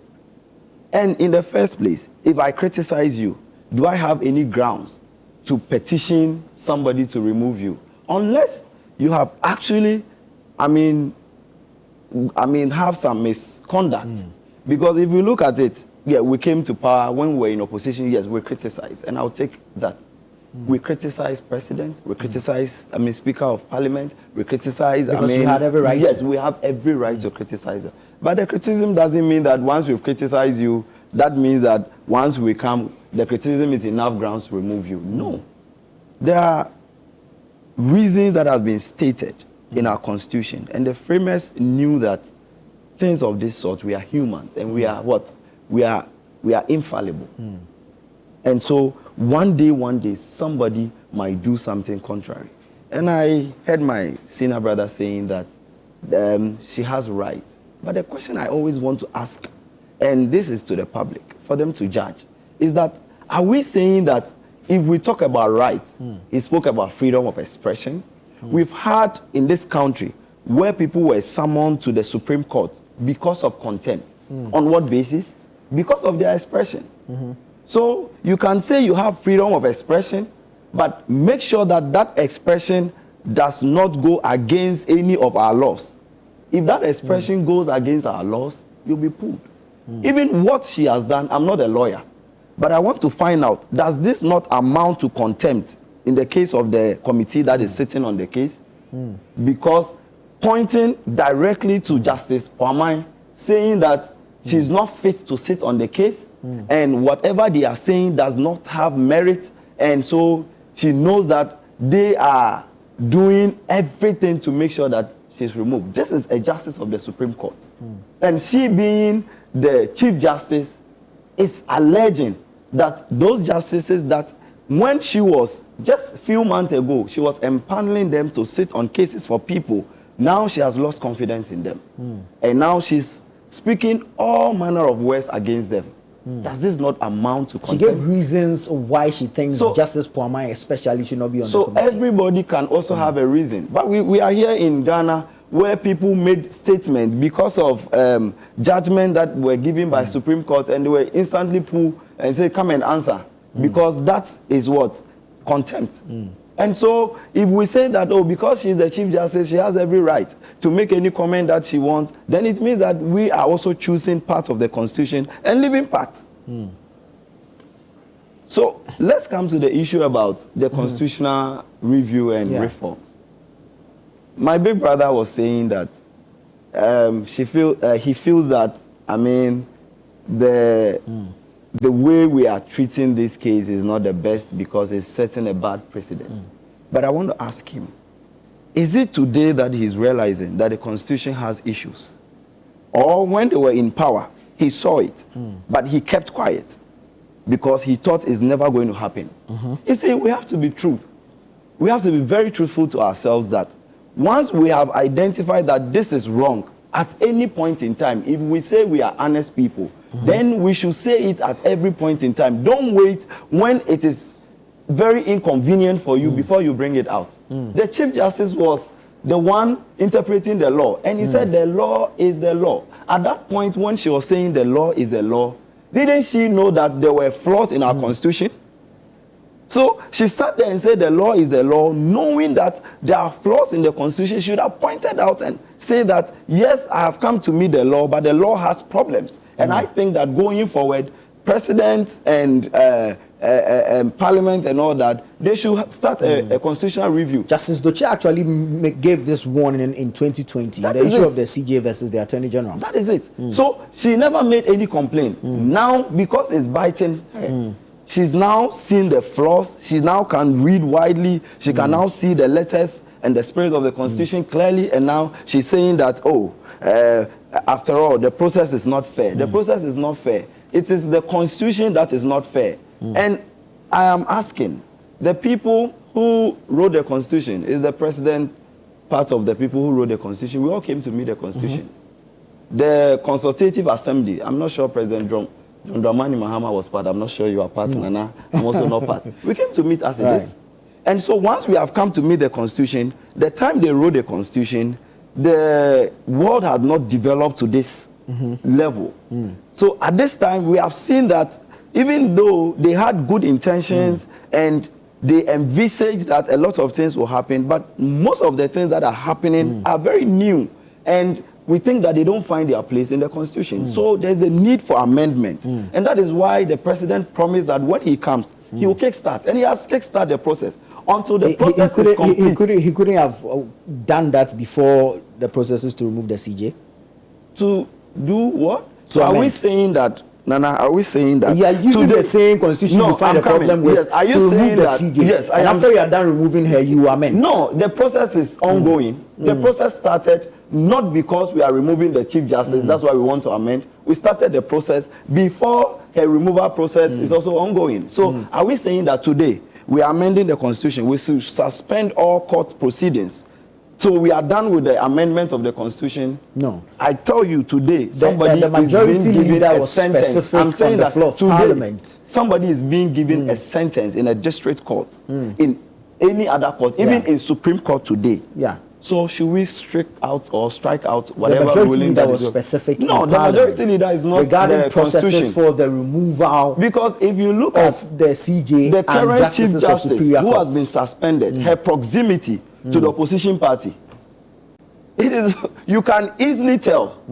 And in the first place, if I criticize you, do I have any grounds to petition somebody to remove you? Unless you have actually, have some misconduct. Because if you look at it, yeah, we came to power when we were in opposition. Yes, we criticize, and I'll take that. We criticize president, we criticize, Speaker of Parliament, we criticize, because you had every right. Yes, we have every right to criticize her. But the criticism doesn't mean that once we've criticized you, that means that once we come, the criticism is enough grounds to remove you. No. There are reasons that have been stated in our constitution, and the framers knew that things of this sort, we are humans, and we are what? We are infallible. And so one day, somebody might do something contrary. And I heard my senior brother saying that she has rights. But the question I always want to ask, and this is to the public, for them to judge, is that are we saying that if we talk about rights, he spoke about freedom of expression. We've had in this country where people were summoned to the Supreme Court because of contempt. On what basis? Because of their expression. So you can say you have freedom of expression, but make sure that that expression does not go against any of our laws. If that expression goes against our laws, you'll be pulled. Even what she has done, I'm not a lawyer, but I want to find out, does this not amount to contempt in the case of the committee that is sitting on the case? Because pointing directly to Justice Kwamai, saying that she's not fit to sit on the case, and whatever they are saying does not have merit, and so she knows that they are doing everything to make sure that she's removed. This is a justice of the Supreme Court. And she, being the Chief Justice, is alleging that those justices that when she was, just a few months ago, she was empaneling them to sit on cases for people, now she has lost confidence in them. And now she's speaking all manner of words against them. Does this not amount to contempt? She gave reasons why she thinks Justice Kwamai especially should not be on the committee. So everybody can also have a reason. But we are here in Ghana where people made statements because of judgment that were given by Supreme Court, and they were instantly pulled and say, come and answer. because that is what? Contempt. And so if we say that, oh, because she's the Chief Justice, she has every right to make any comment that she wants, then it means that we are also choosing part of the Constitution and leaving part. So let's come to the issue about the constitutional review and reforms. My big brother was saying that he feels that, I mean, the way we are treating this case is not the best because it's setting a bad precedent. But I want to ask him, is it today that he's realizing that the Constitution has issues? Or when they were in power, he saw it, but he kept quiet because he thought it's never going to happen. You see, we have to be true. We have to be very truthful to ourselves that once we have identified that this is wrong, at any point in time, if we say we are honest people, then we should say it at every point in time. Don't wait when it is very inconvenient for you before you bring it out. The Chief Justice was the one interpreting the law, and he said the law is the law. At that point, when she was saying the law is the law, didn't she know that there were flaws in our Constitution? So she sat there and said the law is the law, knowing that there are flaws in the Constitution. She should have pointed out and say that, yes, I have come to meet the law, but the law has problems. And I think that going forward, presidents and parliament and all that, they should start a constitutional review. Justice Doche actually gave this warning in 2020, the issue of the CJ versus the Attorney General. That is it. So she never made any complaint. Now, because it's biting her, she's now seen the flaws. She now can read widely. She can now see the letters and the spirit of the Constitution clearly. And now she's saying that, oh, after all, the process is not fair. The process is not fair. It is the Constitution that is not fair. And I am asking, the people who wrote the Constitution, is the president part of the people who wrote the Constitution? We all came to meet the Constitution. The Consultative Assembly, I'm not sure President John Dramani Mahama was part. I'm not sure you are part, Nana. I'm also not part. We came to meet as it is. And so once we have come to meet the Constitution, the time they wrote the Constitution, the world had not developed to this level. So at this time, we have seen that even though they had good intentions and they envisaged that a lot of things will happen, but most of the things that are happening are very new. And we think that they don't find their place in the Constitution. So there's a need for amendment. And that is why the president promised that when he comes, he will kickstart. And he has kickstarted the process until the process is complete. He couldn't have done that before the processes to remove the CJ? To do what? So are we saying that, Nana, are we saying that? You are using the same Constitution to find a problem with, are you to saying remove the that, CJ? Yes, and after you are done removing her, you amend? No, the process is ongoing. The process started not because we are removing the Chief Justice, that's why we want to amend. We started the process before her removal process is also ongoing. So are we saying that today we are amending the Constitution, we should suspend all court proceedings so we are done with the amendment of the Constitution? No. I tell you today, somebody the majority is being given a was sentence. I'm saying the that floor of today, Parliament. somebody is being given a sentence in a district court, in any other court, even in Supreme Court today. So should we strike out whatever ruling that was specific? No, the majority leader is not regarding the processes Constitution for the removal. Because if you look of at the CJ, the current Chief Justice who has been suspended, her proximity to the opposition party, it is, you can easily tell.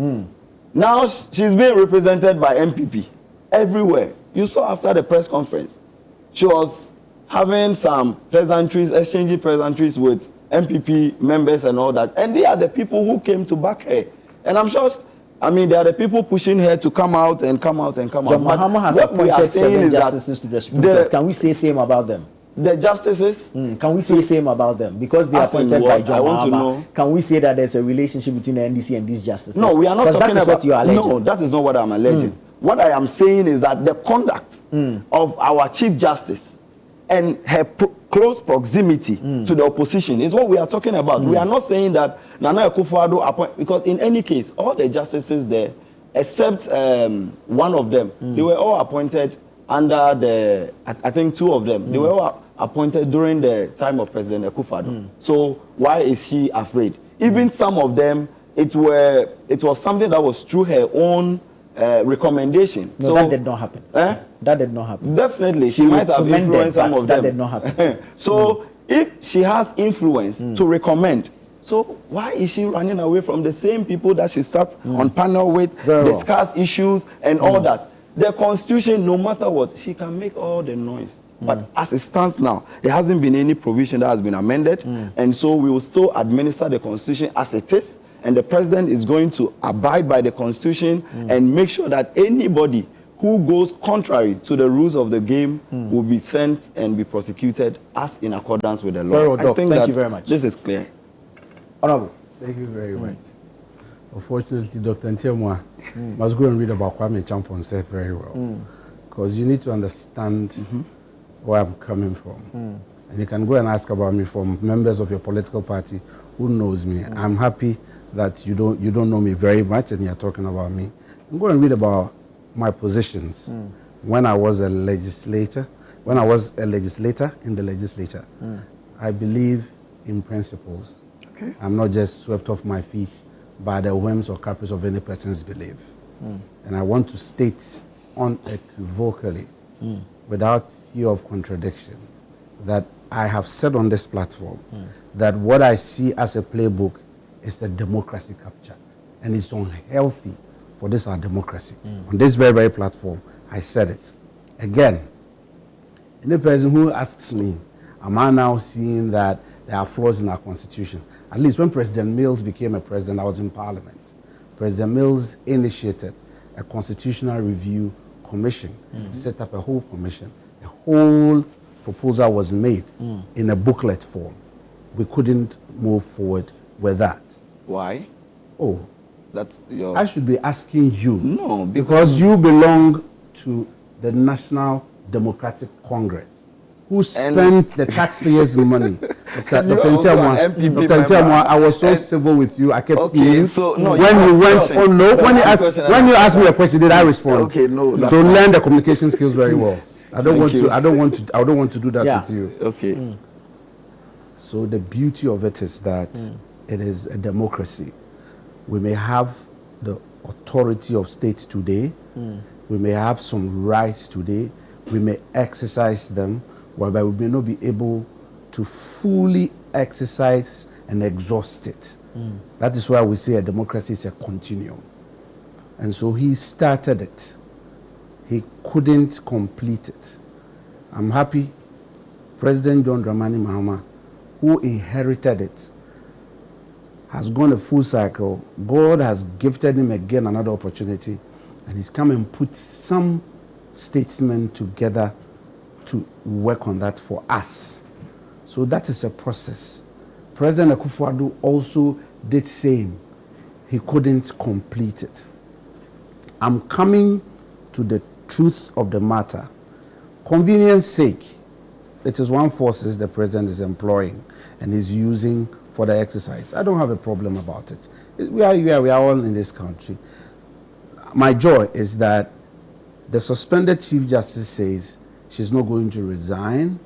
Now she's being represented by MPP everywhere. You saw after the press conference, she was having some pleasantries, exchanging pleasantries with MPP members and all that. And they are the people who came to back her. And I'm sure, I mean, they are the people pushing her to come out and come out and come out. Mahama has appointed 7 justices to the Supreme Court. Can we say same about them? The justices? Can we say same about them? Because they are appointed by John Mahama. Can we say that there's a relationship between the NDC and these justices? No, we are not talking that is about what you are alleging. No, that is not what I'm alleging. What I am saying is that the conduct of our Chief Justice and her close proximity to the opposition is what we are talking about. We are not saying that Nana Akufo-Addo appoint, because in any case, all the justices there, except one of them, they were all appointed under the, I think 2 of them, they were all appointed during the time of President Akufo-Addo. So why is she afraid? Even some of them, it was something that was through her own recommendation. No, that did not happen. That did not happen. Definitely, she might have influenced some of them. That did not happen. So if she has influence to recommend, so why is she running away from the same people that she sat on panel with, discuss issues and all that? The constitution, no matter what, she can make all the noise. But as it stands now, there hasn't been any provision that has been amended. And so we will still administer the constitution as it is. And the president is going to abide by the constitution and make sure that anybody who goes contrary to the rules of the game will be sent and be prosecuted as in accordance with the law. Very well, thank you very much. This is clear. Honorable. Thank you very much. Unfortunately, Dr. Ntiamwa must go and read about Kwame Champon said very well. Because you need to understand where I'm coming from. And you can go and ask about me from members of your political party who knows me. I'm happy that you don't know me very much and you're talking about me. Go and read about my positions when I was a legislator. When I was a legislator in the legislature, I believe in principles. Okay. I'm not just swept off my feet by the whims or caprice of any person's belief. And I want to state unequivocally, without fear of contradiction, that I have said on this platform that what I see as a playbook is the democracy capture. And it's unhealthy for this our democracy. On this very, very platform, I said it. Again, any person who asks me, am I now seeing that there are flaws in our constitution? At least when President Mills became a president, I was in Parliament. President Mills initiated a constitutional review commission, set up a whole commission. A whole proposal was made in a booklet form. We couldn't move forward with that. Why? Oh, that's your... I should be asking you. No, because you belong to the National Democratic Congress, who spent the taxpayers' money. Dr. Ntiamwa, I was so civil with you. I kept you. So, no, when you went, oh no, when you asked me a question, did I respond? Okay, no. So learn the communication skills very well. I don't want to do that with you. Okay. So the beauty of it is that it is a democracy. We may have the authority of states today. We may have some rights today. We may exercise them, whereby we may not be able to fully exercise and exhaust it. That is why we say a democracy is a continuum. And so he started it. He couldn't complete it. I'm happy President John Dramani Mahama, who inherited it, has gone a full cycle. God has gifted him again another opportunity, and he's come and put some statesmen together to work on that for us. So that is a process. President Akufo-Addo also did same. He couldn't complete it. I'm coming to the truth of the matter. Convenience sake, it is one forces the president is employing and is using for the exercise. I don't have a problem about it. We are all in this country. My joy is that the suspended Chief Justice says she's not going to resign.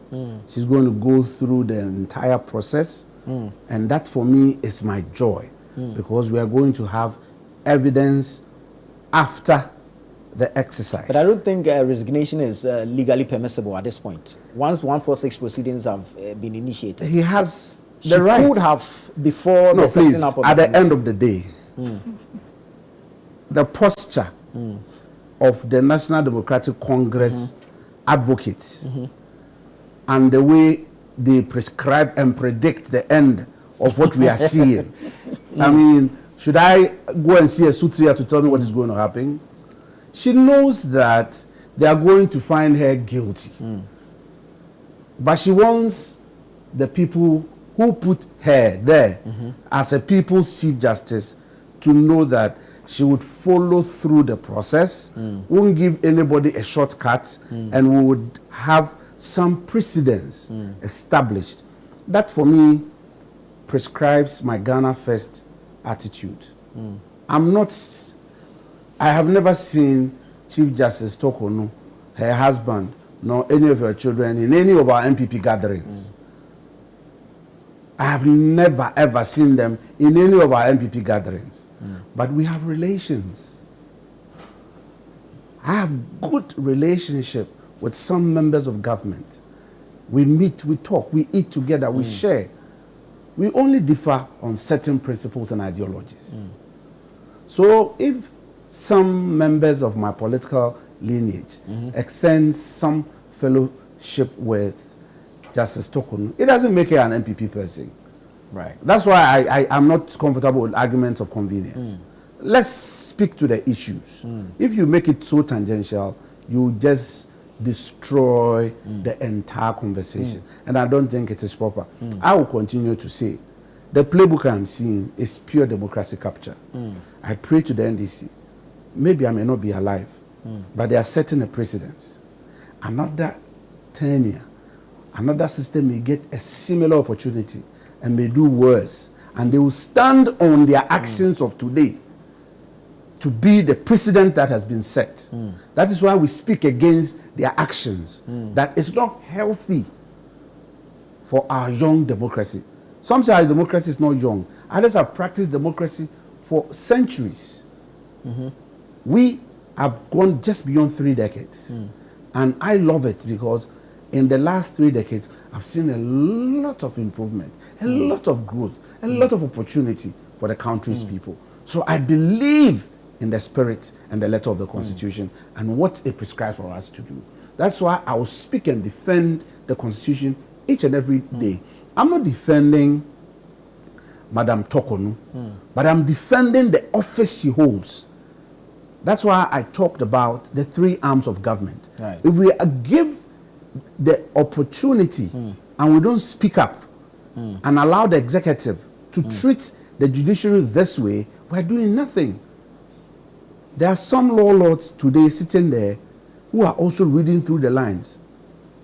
She's going to go through the entire process. And that for me is my joy, because we are going to have evidence after the exercise. But I don't think resignation is legally permissible at this point. Once 146 proceedings have been initiated, he has she the right. could have before No, the setting please, up of at the end of the day, the posture of the National Democratic Congress advocates and the way they prescribe and predict the end of what we are seeing. I mean, should I go and see a soothsayer to tell me what is going to happen? She knows that they are going to find her guilty. But she wants the people who put her there as a people's Chief Justice to know that she would follow through the process, won't give anybody a shortcut, and we would have some precedents established. That for me prescribes my Ghana first attitude. I have never seen Chief Justice Torkornoo, her husband, nor any of her children in any of our MPP gatherings. I have never ever seen them in any of our MPP gatherings. But we have relations. I have good relationship with some members of government. We meet, we talk, we eat together, we share. We only differ on certain principles and ideologies. So if some members of my political lineage extend some fellowship with Justice Torkornoo, it doesn't make her an MPP person. Right. That's why I'm not comfortable with arguments of convenience. Let's speak to the issues. If you make it so tangential, you just destroy the entire conversation. And I don't think it is proper. I will continue to say, the playbook I'm seeing is pure democracy capture. I pray to the NDC. Maybe I may not be alive, but they are setting a precedence. Another tenure, another system may get a similar opportunity and may do worse. And they will stand on their actions of today to be the precedent that has been set. That is why we speak against their actions. That is not healthy for our young democracy. Some say our democracy is not young. Others have practiced democracy for centuries. We have gone just beyond 3 decades. And I love it because in the last 3 decades, I've seen a lot of improvement, a lot of growth, a lot of opportunity for the country's people. So I believe in the spirit and the letter of the Constitution and what it prescribes for us to do. That's why I will speak and defend the Constitution each and every day. I'm not defending Madam Torkornoo, but I'm defending the office she holds. That's why I talked about the 3 arms of government. Right. If we give the opportunity and we don't speak up and allow the executive to treat the judiciary this way, we're doing nothing. There are some law lords today sitting there who are also reading through the lines.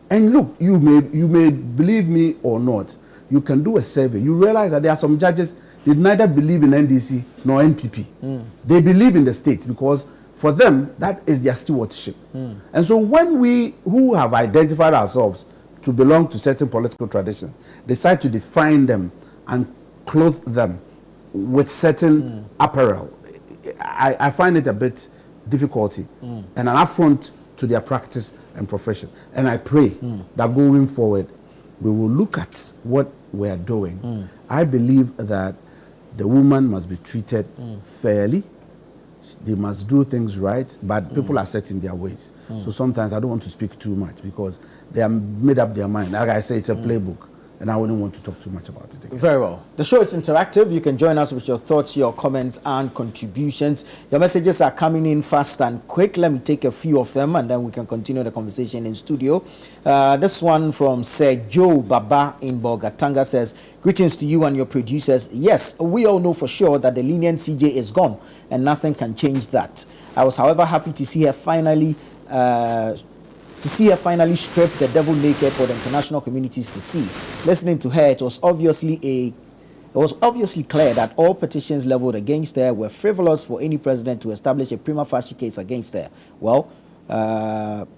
And look, you may believe me or not, you can do a survey. You realize that there are some judges that neither believe in NDC nor NPP. They believe in the state because for them, that is their stewardship. And so when we who have identified ourselves to belong to certain political traditions decide to define them and clothe them with certain apparel, I find it a bit difficulty and an affront to their practice and profession. And I pray that going forward, we will look at what we are doing. I believe that the woman must be treated fairly. They must do things right, but people are set in their ways. So sometimes I don't want to speak too much because they are made up their mind. Like I say, it's a playbook. And I wouldn't want to talk too much about it again. Very well. The show is interactive. You can join us with your thoughts, your comments, and contributions. Your messages are coming in fast and quick. Let me take a few of them, and then we can continue the conversation in studio. This one from Sir Joe Baba in Bogatanga says, greetings to you and your producers. Yes, we all know for sure that the lenient CJ is gone, and nothing can change that. I was, however, happy to see her finally strip the devil naked for the international communities to see. Listening to her, it was obviously clear that all petitions leveled against her were frivolous for any president to establish a prima facie case against her. Well,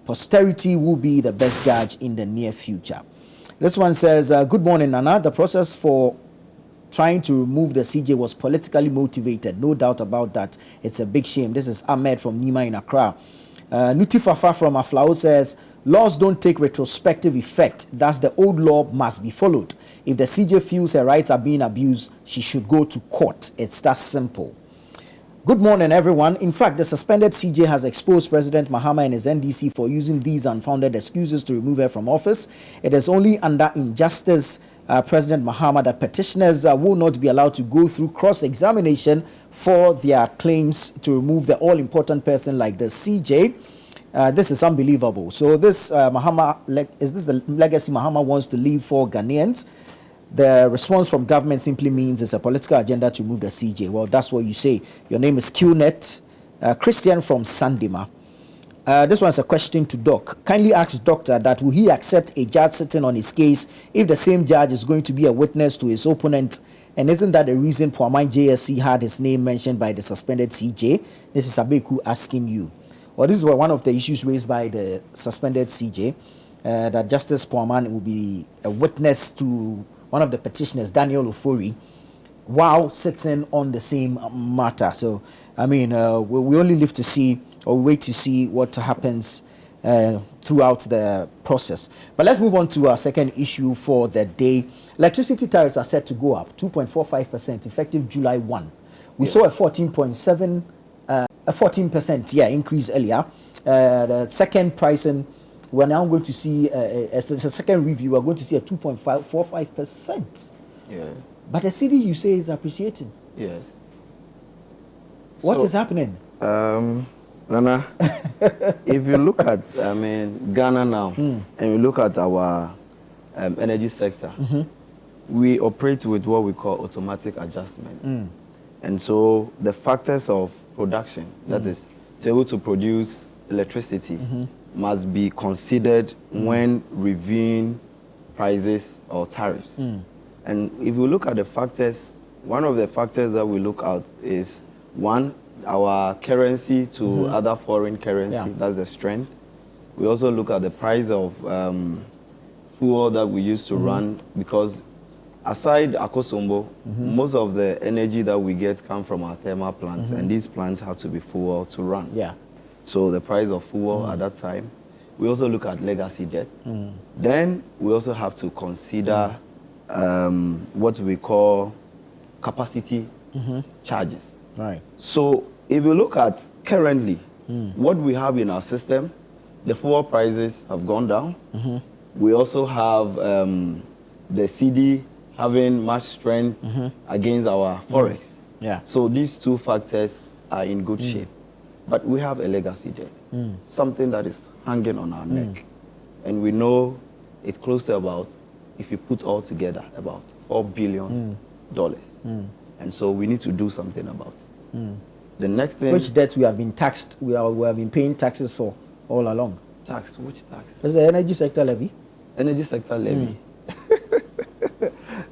posterity will be the best judge in the near future. This one says, good morning, Nana. The process for trying to remove the CJ was politically motivated. No doubt about that. It's a big shame. This is Ahmed from Nima in Accra. Nuti Fafa from Aflao says, laws don't take retrospective effect. Thus, the old law must be followed. If the CJ feels her rights are being abused, she should go to court. It's that simple. Good morning, everyone. In fact, the suspended CJ has exposed President Mahama and his NDC for using these unfounded excuses to remove her from office. It is only under injustice, President Mahama, that petitioners will not be allowed to go through cross-examination for their claims to remove the all-important person like the CJ. This is unbelievable. So this is this the legacy Mahama wants to leave for Ghanaians? The response from government simply means it's a political agenda to remove the CJ. Well, that's what you say. Your name is QNet. Christian from Sandima. This one's a question to Doc. Kindly ask Doctor that will he accept a judge sitting on his case if the same judge is going to be a witness to his opponent? And isn't that the reason Puaman JSC had his name mentioned by the suspended CJ? This is Abeku asking you. Well, this is one of the issues raised by the suspended CJ, that Justice Puaman will be a witness to one of the petitioners, Daniel Ofori, while sitting on the same matter. So, I mean, we only live to see or wait to see what happens throughout the process. But let's move on to our second issue for the day. Electricity tariffs are set to go up 2.45% effective July 1. We saw a 14.7, a 14% increase earlier. The second pricing, we're now going to see, as the second review, we're going to see a 2.45%. Yeah. But the city, you say, is appreciating. Yes. What is happening? Nana, if you look at, Ghana now, and you look at our energy sector, we operate with what we call automatic adjustment. And so the factors of production, that is, to be able to produce electricity, must be considered when reviewing prices or tariffs. And if we look at the factors, one of the factors that we look at is, one, our currency to other foreign currency, that's the strength. We also look at the price of fuel that we use to run, because aside Akosombo, most of the energy that we get come from our thermal plants, and these plants have to be fuel to run. Yeah. So the price of fuel at that time. We also look at legacy debt. Then we also have to consider what we call capacity charges. Right. So if you look at currently what we have in our system, the fuel prices have gone down. We also have the CD having much strength against our forex. Yeah. So these two factors are in good shape. But we have a legacy debt, something that is hanging on our neck. And we know it's close to about, if you put all together, about $4 billion. And so we need to do something about it. The next thing... Which debts we have been taxed, we have been paying taxes for all along. Tax? Which tax? It's the energy sector levy. Energy sector levy.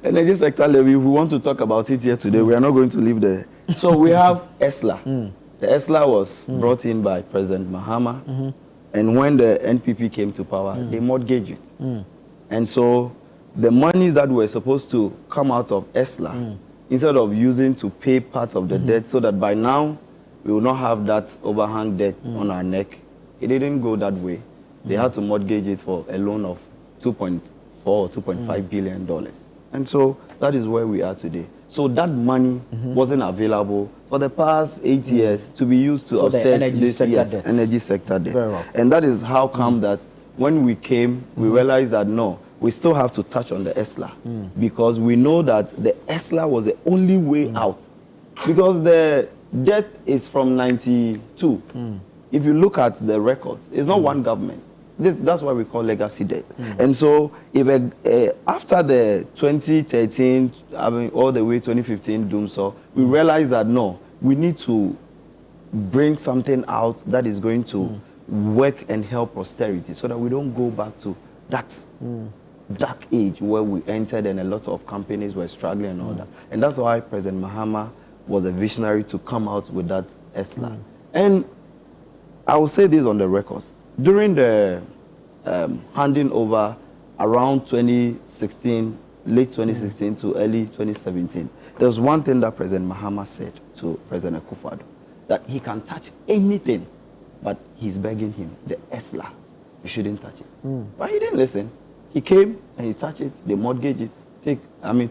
Energy sector levy, if we want to talk about it here today, we are not going to leave there. So we have ESLA. The ESLA was brought in by President Mahama. And when the NPP came to power, they mortgaged it. And so the monies that were supposed to come out of ESLA, instead of using to pay part of the debt, so that by now we will not have that overhang debt on our neck, it didn't go that way. They had to mortgage it for a loan of $2.4 or $2.5 billion. And so that is where we are today. So that money wasn't available for the past 8 years to be used to offset this year's energy sector debt. Well. And that is how come that when we came, we realized that no, we still have to touch on the ESLA, because we know that the ESLA was the only way out. Because the debt is from 92. If you look at the records, it's not one government. That's why we call legacy debt. And so if after the 2013, all the way 2015 doomsaw, we realized that no, we need to bring something out that is going to work and help posterity, so that we don't go back to that dark age where we entered and a lot of companies were struggling and all that. And that's why President Mahama was a visionary to come out with that ESLA. And I will say this on the records. During the handing over around 2016, late 2016 to early 2017, there's one thing that President Mahama said to President Akufo-Addo, that he can touch anything, but he's begging him, the ESLA, you shouldn't touch it. But he didn't listen. He came and he touched it, they mortgaged it,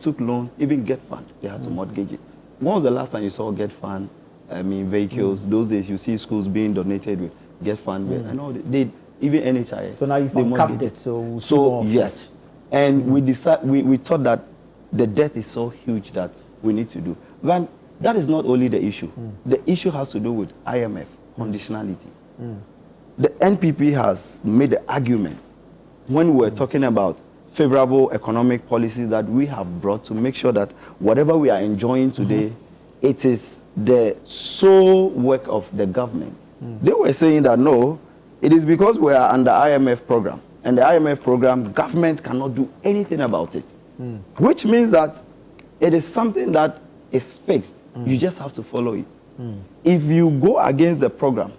took loan, even get fund, they had to mortgage it. When was the last time you saw get fund, vehicles? Those days you see schools being donated with get fund, and all they even NHIS. So now you've uncapped it, so yes. And we thought that the debt is so huge that we need to do. But that is not only the issue. The issue has to do with IMF conditionality. The NPP has made the argument when we're talking about favorable economic policies that we have brought to make sure that whatever we are enjoying today, it is the sole work of the government. They were saying that no, it is because we are under IMF program, and the IMF program, government cannot do anything about it, which means that it is something that is fixed. You just have to follow it. If you go against the program,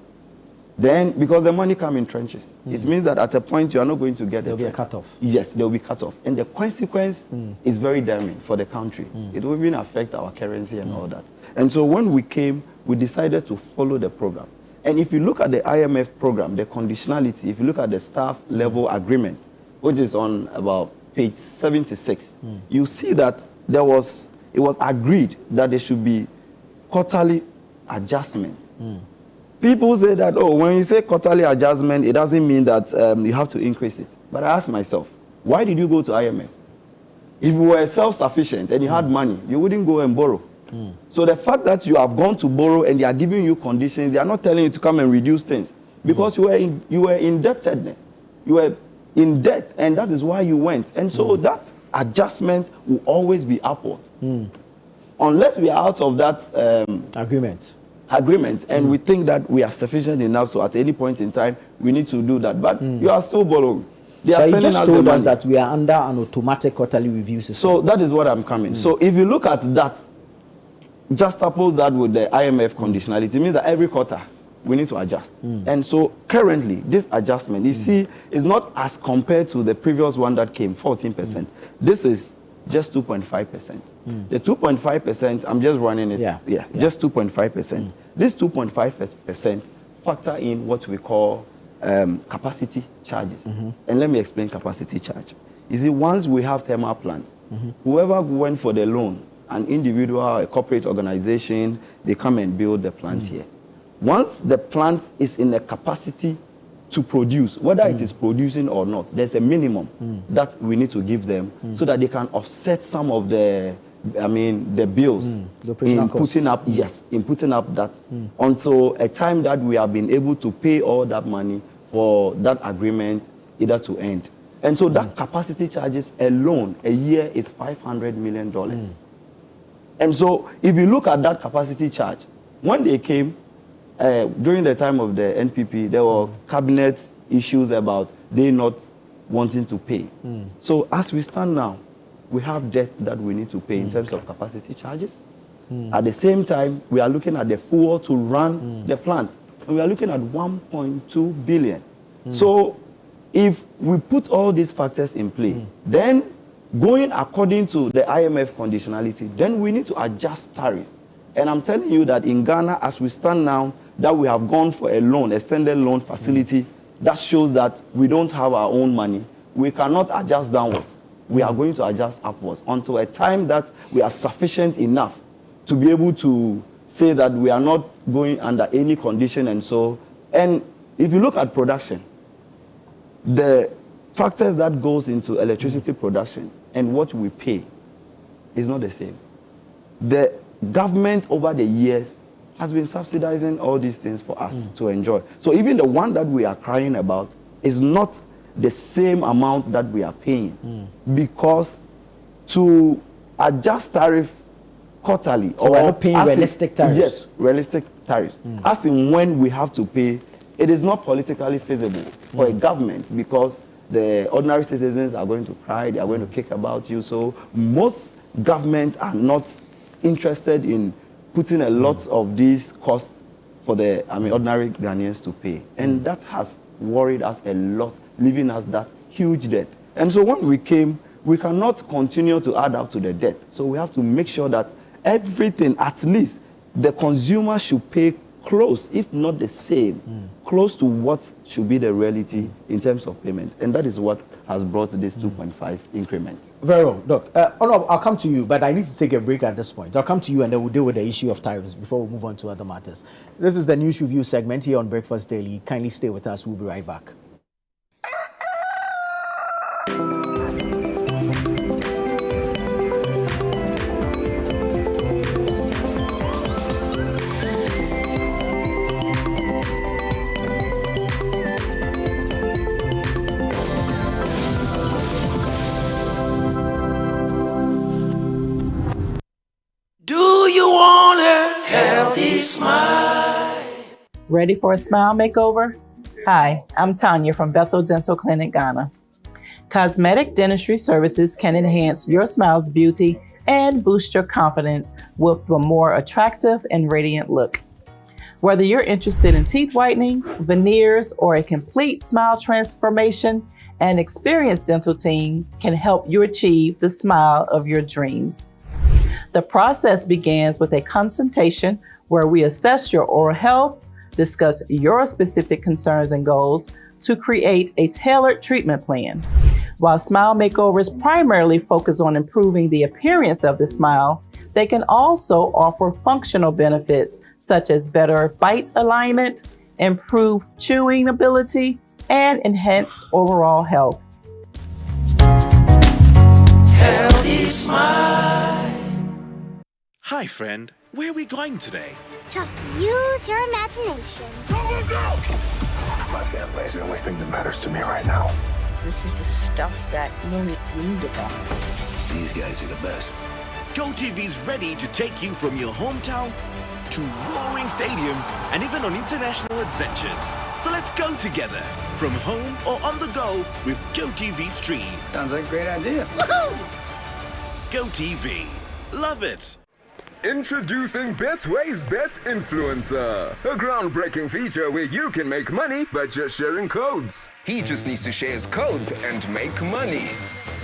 then because the money comes in trenches, it means that at a point you are not going to get it. There will be a cut-off. Yes, there will be cut-off. And the consequence is very damning for the country. It will even affect our currency and all that. And so when we came, we decided to follow the program. And if you look at the IMF program, the conditionality, if you look at the staff level agreement, which is on about page 76, you see that it was agreed that there should be quarterly adjustments. People say that, oh, when you say quarterly adjustment, it doesn't mean that you have to increase it. But I ask myself, why did you go to IMF? If you were self-sufficient and you had money, you wouldn't go and borrow. So the fact that you have gone to borrow and they are giving you conditions, they are not telling you to come and reduce things because you were indebtedness. You were in debt, and that is why you went. And so that adjustment will always be upward. Unless we are out of that agreement and we think that we are sufficient enough, so at any point in time we need to do that. But you are still borrowing. They are but you just told us money. that we are under an automatic quarterly review system. So that is what I'm coming. So if you look at that, just suppose that with the IMF conditionality, it means that every quarter we need to adjust. And so currently, this adjustment, you see, is not as compared to the previous one that came, 14%. This is just 2.5%. The 2.5%, I'm just running it. Just 2.5%. This 2.5% factor in what we call capacity charges. And let me explain capacity charge. You see, once we have thermal plants, whoever went for the loan, an individual, a corporate organization, they come and build the plant here. Once the plant is in a capacity to produce, whether it is producing or not, there's a minimum that we need to give them so that they can offset some of the bills in putting up, in putting up that until a time that we have been able to pay all that money for that agreement either to end. And so that capacity charges alone, a year is $500 million. And so if you look at that capacity charge, when they came, during the time of the NPP, there were cabinet issues about they not wanting to pay. So as we stand now, we have debt that we need to pay in terms of capacity charges. At the same time, we are looking at the fuel to run the plant. And we are looking at 1.2 billion. So if we put all these factors in play, then going according to the IMF conditionality, then we need to adjust tariff. And I'm telling you that in Ghana, as we stand now, that we have gone for a loan, extended loan facility, that shows that we don't have our own money. We cannot adjust downwards. We are going to adjust upwards until a time that we are sufficient enough to be able to say that we are not going under any condition. And if you look at production, the factors that goes into electricity production and what we pay is not the same. The government over the years has been subsidizing all these things for us to enjoy. So even the one that we are crying about is not the same amount that we are paying because to adjust tariff quarterly so we're not paying realistic tariffs. Yes, realistic tariffs. As in when we have to pay, it is not politically feasible for a government because the ordinary citizens are going to cry, they are going to kick about you. So most governments are not interested in putting a lot of these costs for the ordinary Ghanaians to pay. And that has worried us a lot, leaving us that huge debt. And so when we came, we cannot continue to add up to the debt. So we have to make sure that everything, at least the consumer should pay close, if not the same, close to what should be the reality in terms of payment. And that is what has brought this 2.5 increment. Very well. Look, I'll come to you, but I need to take a break at this point. I'll come to you and then we'll deal with the issue of tariffs before we move on to other matters. This is the News Review segment here on Breakfast Daily. Kindly stay with us. We'll be right back. Smile. Ready for a smile makeover? Hi, I'm Tanya from Bethel Dental Clinic, Ghana. Cosmetic dentistry services can enhance your smile's beauty and boost your confidence with a more attractive and radiant look. Whether you're interested in teeth whitening, veneers, or a complete smile transformation, an experienced dental team can help you achieve the smile of your dreams. The process begins with a consultation where we assess your oral health, discuss your specific concerns and goals to create a tailored treatment plan. While smile makeovers primarily focus on improving the appearance of the smile, they can also offer functional benefits such as better bite alignment, improved chewing ability, and enhanced overall health. Healthy smile. Hi, friend. Where are we going today? Just use your imagination. Go, go, go! My family is the only thing that matters to me right now. This is the stuff that Mimi dreamed about. These guys are the best. GoTV's ready to take you from your hometown to roaring stadiums and even on international adventures. So let's go together, from home or on the go with GoTV Stream. Sounds like a great idea. Woohoo! GoTV. Love it. Introducing Betway's Bet Influencer, a groundbreaking feature where you can make money by just sharing codes. He just needs to share his codes and make money.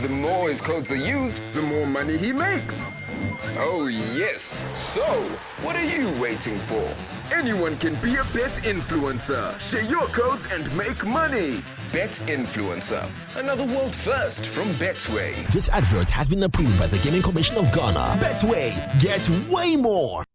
The more his codes are used, the more money he makes. Oh yes, so what are you waiting for? Anyone can be a bet influencer. Share your codes and make money. Bet Influencer, another world first from Betway. This advert has been approved by the Gaming Commission of Ghana. Betway, get way more.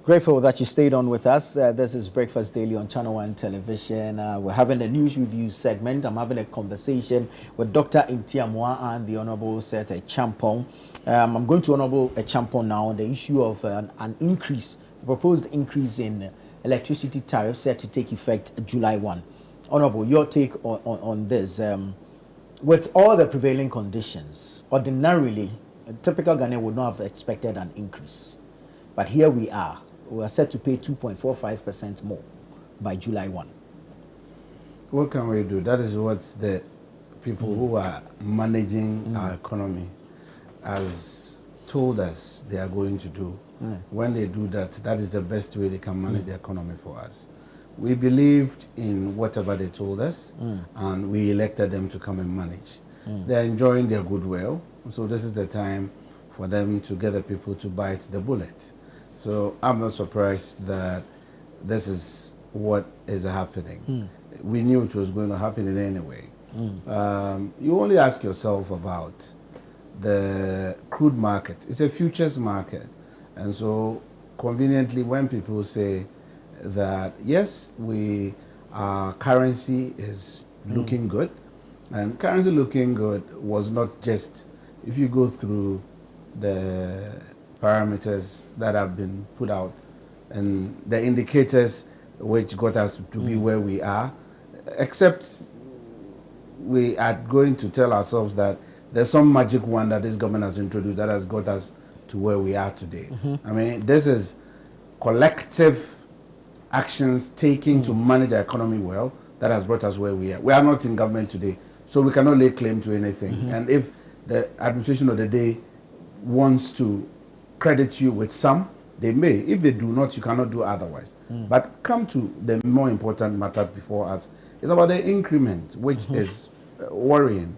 Grateful that you stayed on with us. This is Breakfast Daily on ChannelOne Television. We're having a news review segment. I'm having a conversation with Dr. Intiamwa and the Honorable Seth Champong. I'm going to Honorable Champong now. The issue of an increase, proposed increase in electricity tariffs set to take effect July 1. Honorable, your take on this. With all the prevailing conditions, ordinarily, a typical Ghanaian would not have expected an increase. But here we are. We are set to pay 2.45% more by July 1. What can we do? That is what the people who are managing our economy has told us they are going to do. When they do that, that is the best way they can manage the economy for us. We believed in whatever they told us, and we elected them to come and manage. They're enjoying their goodwill, so this is the time for them to get the people to bite the bullet. So I'm not surprised that this is what is happening. We knew it was going to happen in any way. You only ask yourself about the crude market. It's a futures market. And so conveniently when people say that, yes, our currency is looking good, and currency looking good was not just, if you go through the parameters that have been put out and the indicators which got us to be where we are, except we are going to tell ourselves that there's some magic one that this government has introduced that has got us to where we are today. I mean, this is collective actions taken to manage our economy well that has brought us where we are. We are not in government today, so we cannot lay claim to anything. And if the administration of the day wants to credit you with some, they may. If they do not, you cannot do otherwise. But come to the more important matter before us. It's about the increment, which is worrying.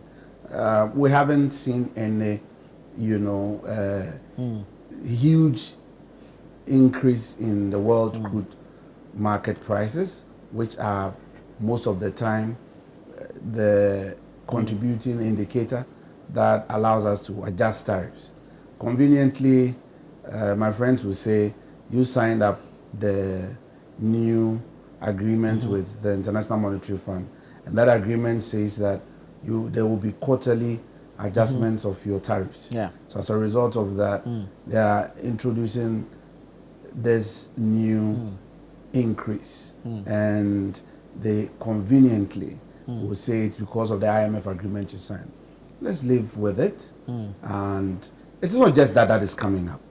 We haven't seen any, huge increase in the world crude market prices, which are most of the time the contributing indicator that allows us to adjust tariffs. Conveniently, my friends will say, you signed up the new agreement with the International Monetary Fund, and that agreement says that there will be quarterly adjustments of your tariffs. So as a result of that, they are introducing this new increase, and they conveniently will say it's because of the IMF agreement you signed. Let's live with it, and it is not just that is coming up.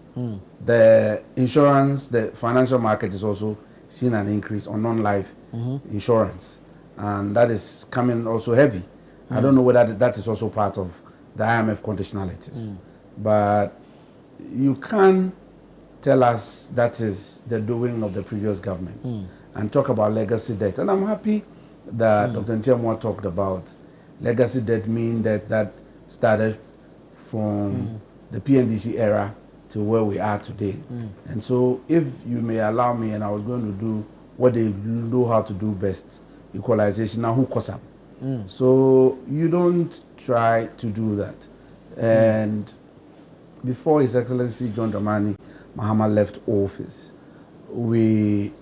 The insurance, the financial market is also seeing an increase on non-life insurance, and that is coming also heavy. I don't know whether that is also part of the IMF conditionalities, but you can tell us that is the doing of the previous government and talk about legacy debt. And I'm happy that Dr. Ntiamwa talked about legacy debt, mean that started from the PNDC era to where we are today. And so if you may allow me, and I was going to do what they know how to do best, equalization, now who costs up? So you don't try to do that. And before His Excellency John Dramani Mahama left office, we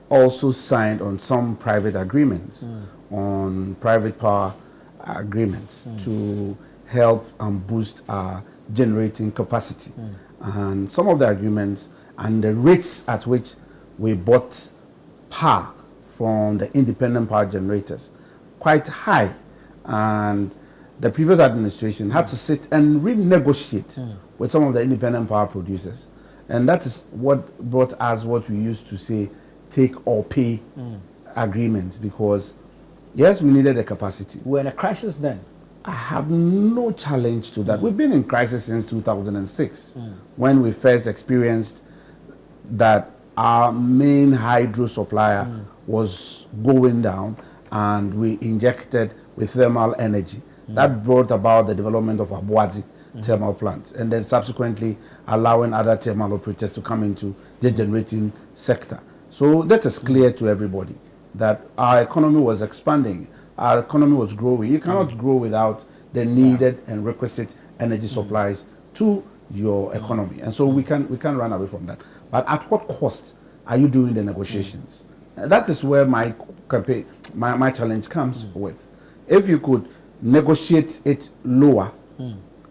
also signed on some private agreements, on private power agreements to help and boost our generating capacity. And some of the agreements and the rates at which we bought power from the independent power generators, quite high. And the previous administration had to sit and renegotiate with some of the independent power producers. And that is what brought us what we used to say take or pay agreements, because yes, we needed a capacity. We're in a crisis then. I have no challenge to that. We've been in crisis since 2006 when we first experienced that our main hydro supplier was going down, and we injected with thermal energy. That brought about the development of Abuadzi thermal plants, and then subsequently allowing other thermal operators to come into the generating sector. So that is clear to everybody that our economy was expanding, our economy was growing. You cannot grow without the needed and requisite energy supplies to your economy, and so we can run away from that. But at what cost are you doing the negotiations? That is where my campaign, my challenge comes with. If you could negotiate it lower,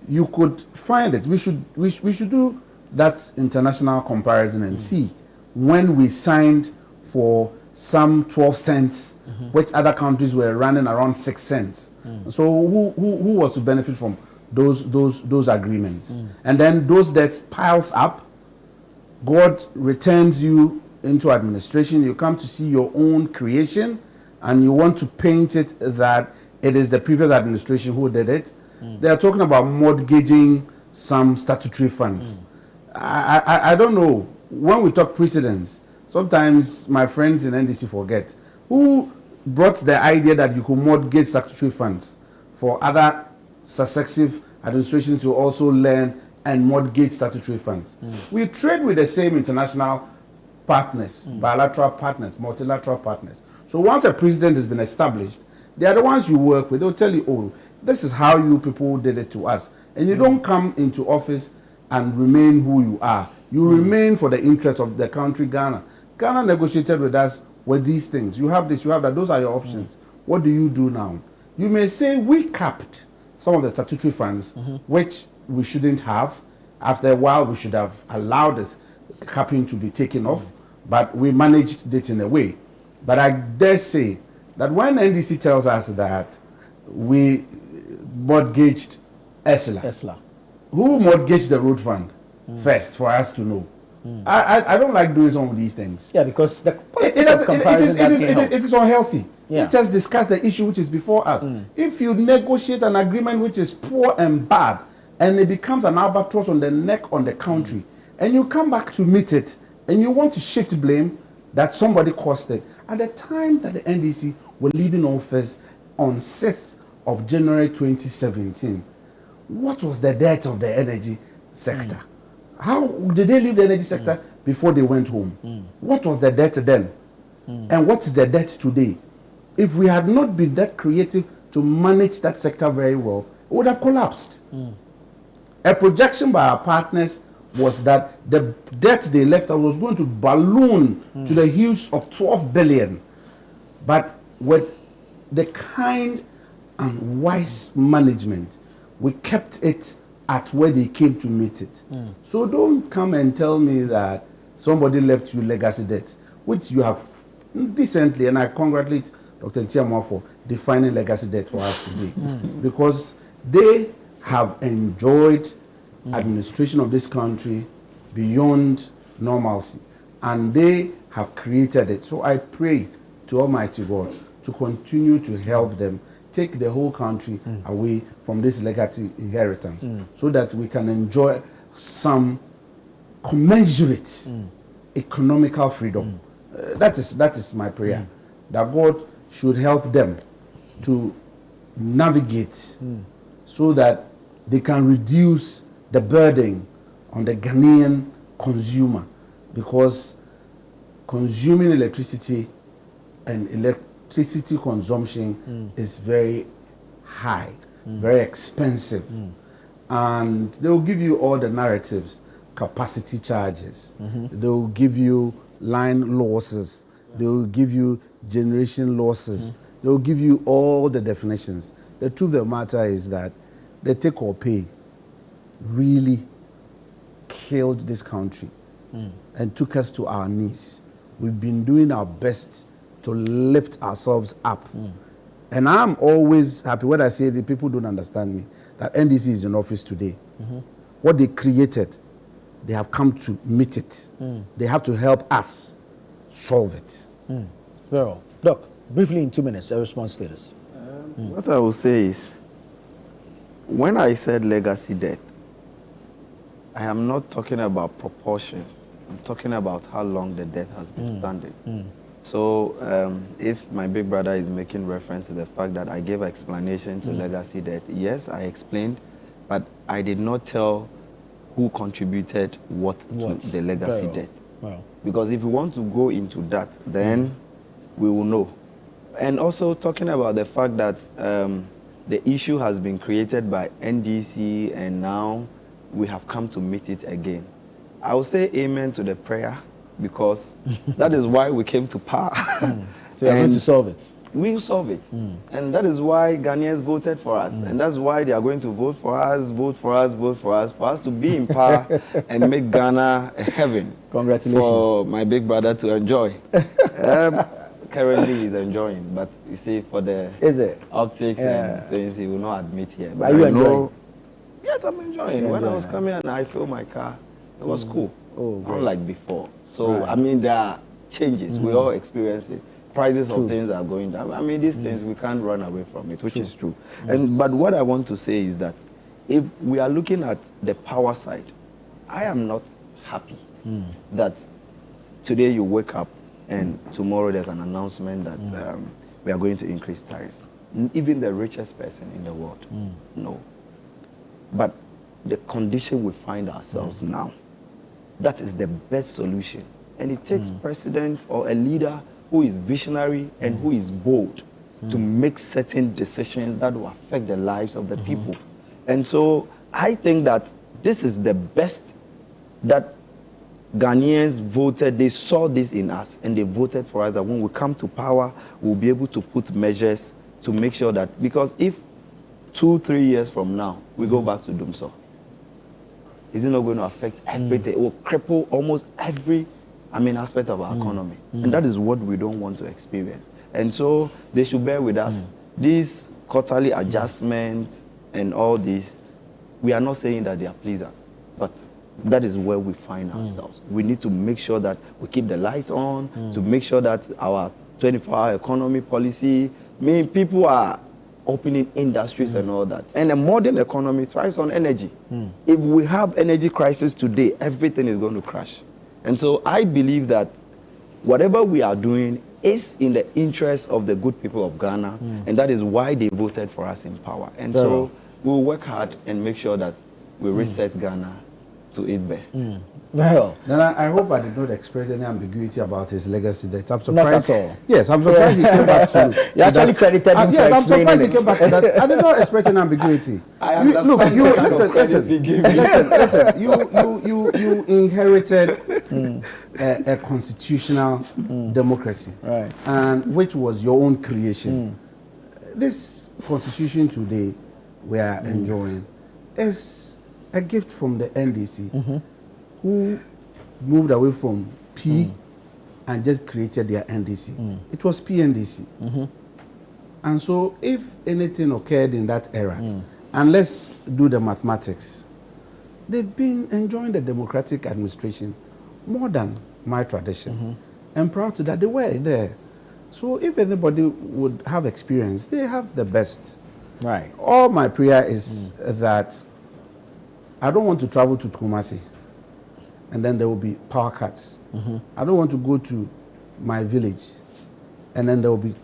you could find it. We should do that international comparison and see when we signed for some 12 cents, which other countries were running around 6 cents. So who was to benefit from those agreements? And then those debts piles up. God returns you into administration. You come to see your own creation, and you want to paint it that it is the previous administration who did it. They are talking about mortgaging some statutory funds. I don't know. When we talk precedents, sometimes my friends in NDC forget who brought the idea that you could mortgage statutory funds for other successive administrations to also learn and mortgage statutory funds. We trade with the same international partners, bilateral partners, multilateral partners. So once a precedent has been established, they are the ones you work with. They'll tell you, oh, this is how you people did it to us. And you don't come into office and remain who you are. You remain for the interest of the country, Ghana. Ghana negotiated with us with these things. You have this, you have that. Those are your options. What do you do now? You may say we capped some of the statutory funds, which we shouldn't have. After a while, we should have allowed this capping to be taken off, but we managed it in a way. But I dare say that when NDC tells us that we mortgaged ESLA, who mortgaged the road fund first for us to know? I don't like doing some of these things. Yeah, because the politics of comparison it is unhealthy. Yeah. Let us discuss the issue which is before us. If you negotiate an agreement which is poor and bad, and it becomes an albatross on the neck on the country, and you come back to meet it, and you want to shift blame that somebody caused it. At the time that the NDC were leaving office on 6th of January 2017, what was the debt of the energy sector? How did they leave the energy sector before they went home? What was the debt then? And what is the debt today? If we had not been that creative to manage that sector very well, it would have collapsed. A projection by our partners was that the debt they left us was going to balloon to the hues of 12 billion. But with the kind and wise management, we kept it at where they came to meet it. So don't come and tell me that somebody left you legacy debts, which you have decently, and I congratulate Dr. Ntiamwa for defining legacy debt for us today, because they have enjoyed administration of this country beyond normalcy. And they have created it. So I pray to Almighty God to continue to help them take the whole country away from this legacy inheritance so that we can enjoy some commensurate economical freedom. That is my prayer, that God should help them to navigate so that they can reduce the burden on the Ghanaian consumer, because consuming electricity and electricity consumption is very high, very expensive, and they will give you all the narratives, capacity charges, they will give you line losses, they will give you generation losses, they will give you all the definitions. The truth of the matter is that the take or pay really killed this country and took us to our knees. We've been doing our best to lift ourselves up. And I'm always happy when I say that people don't understand me, that NDC is in office today. What they created, they have come to meet it. They have to help us solve it. Well, Doc, briefly in 2 minutes, a response to this. What I will say is, when I said legacy debt, I am not talking about proportions. I'm talking about how long the debt has been standing. So if my big brother is making reference to the fact that I gave explanation to legacy debt, yes, I explained, but I did not tell who contributed what to the legacy debt. Because if we want to go into that, then we will know. And also talking about the fact that the issue has been created by NDC and now we have come to meet it again. I will say amen to the prayer, because that is why we came to power. So you're going to solve it? We will solve it. And that is why Ghanaians voted for us. And that's why they are going to vote for us, for us to be in power and make Ghana a heaven. Congratulations. For my big brother to enjoy. Currently he's enjoying, but you see, for the optics and things, he will not admit here. But are you enjoying? Yes, I'm enjoying. When I was coming and I filled my car, it was cool. Unlike before. So, I mean, there are changes. We all experience it. Prices of things are going down. I mean, these things, we can't run away from it, which is true. But what I want to say is that if we are looking at the power side, I am not happy that today you wake up and tomorrow there's an announcement that we are going to increase tariff. Even the richest person in the world, no. But the condition we find ourselves now, that is the best solution. And it takes president or a leader who is visionary and who is bold to make certain decisions that will affect the lives of the people. And so I think that this is the best that Ghanaians voted. They saw this in us and they voted for us, that when we come to power, we'll be able to put measures to make sure that, because if 2-3 years from now, we go back to Dumso, is it not going to affect everything? It will cripple almost every aspect of our economy. And that is what we don't want to experience. And so they should bear with us. These quarterly adjustments and all this, we are not saying that they are pleasant, but that is where we find ourselves. We need to make sure that we keep the lights on, to make sure that our 24-hour economy policy, people are opening industries and all that. And a modern economy thrives on energy. If we have energy crisis today, everything is going to crash. And so I believe that whatever we are doing is in the interest of the good people of Ghana, and that is why they voted for us in power. And so we'll work hard and make sure that we reset Ghana to its best. Well, then I hope I did not express any ambiguity about his legacy debt. I'm Not surprised. at all. Yes, I'm surprised he came back to. You actually credited him for yes, I'm surprised he explaining came back to that. I did not express any ambiguity. I understand. Listen. You inherited a constitutional democracy, right? And which was your own creation. This constitution today we are enjoying is a gift from the NDC, who moved away from P and just created their NDC. It was PNDC. And so if anything occurred in that era, and let's do the mathematics, they've been enjoying the democratic administration more than my tradition. And proud to that they were there. So if anybody would have experience, they have the best. Right. All my prayer is that I don't want to travel to Kumasi and then there will be power cuts. I don't want to go to my village and then there will be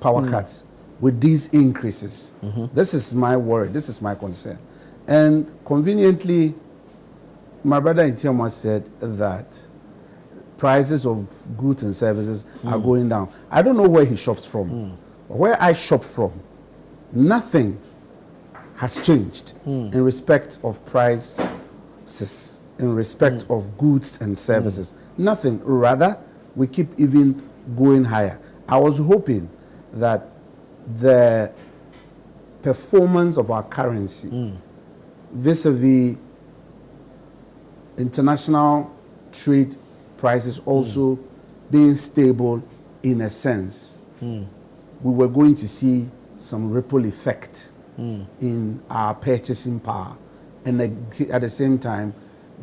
power cuts with these increases. This is my worry, this is my concern. And conveniently, my brother in Tiamat said that prices of goods and services are going down. I don't know where he shops from. Where I shop from, nothing has changed in respect of prices, in respect of goods and services. Nothing. Rather, we keep even going higher. I was hoping that the performance of our currency vis-a-vis international trade prices also being stable in a sense, we were going to see some ripple effect in our purchasing power. And at the same time,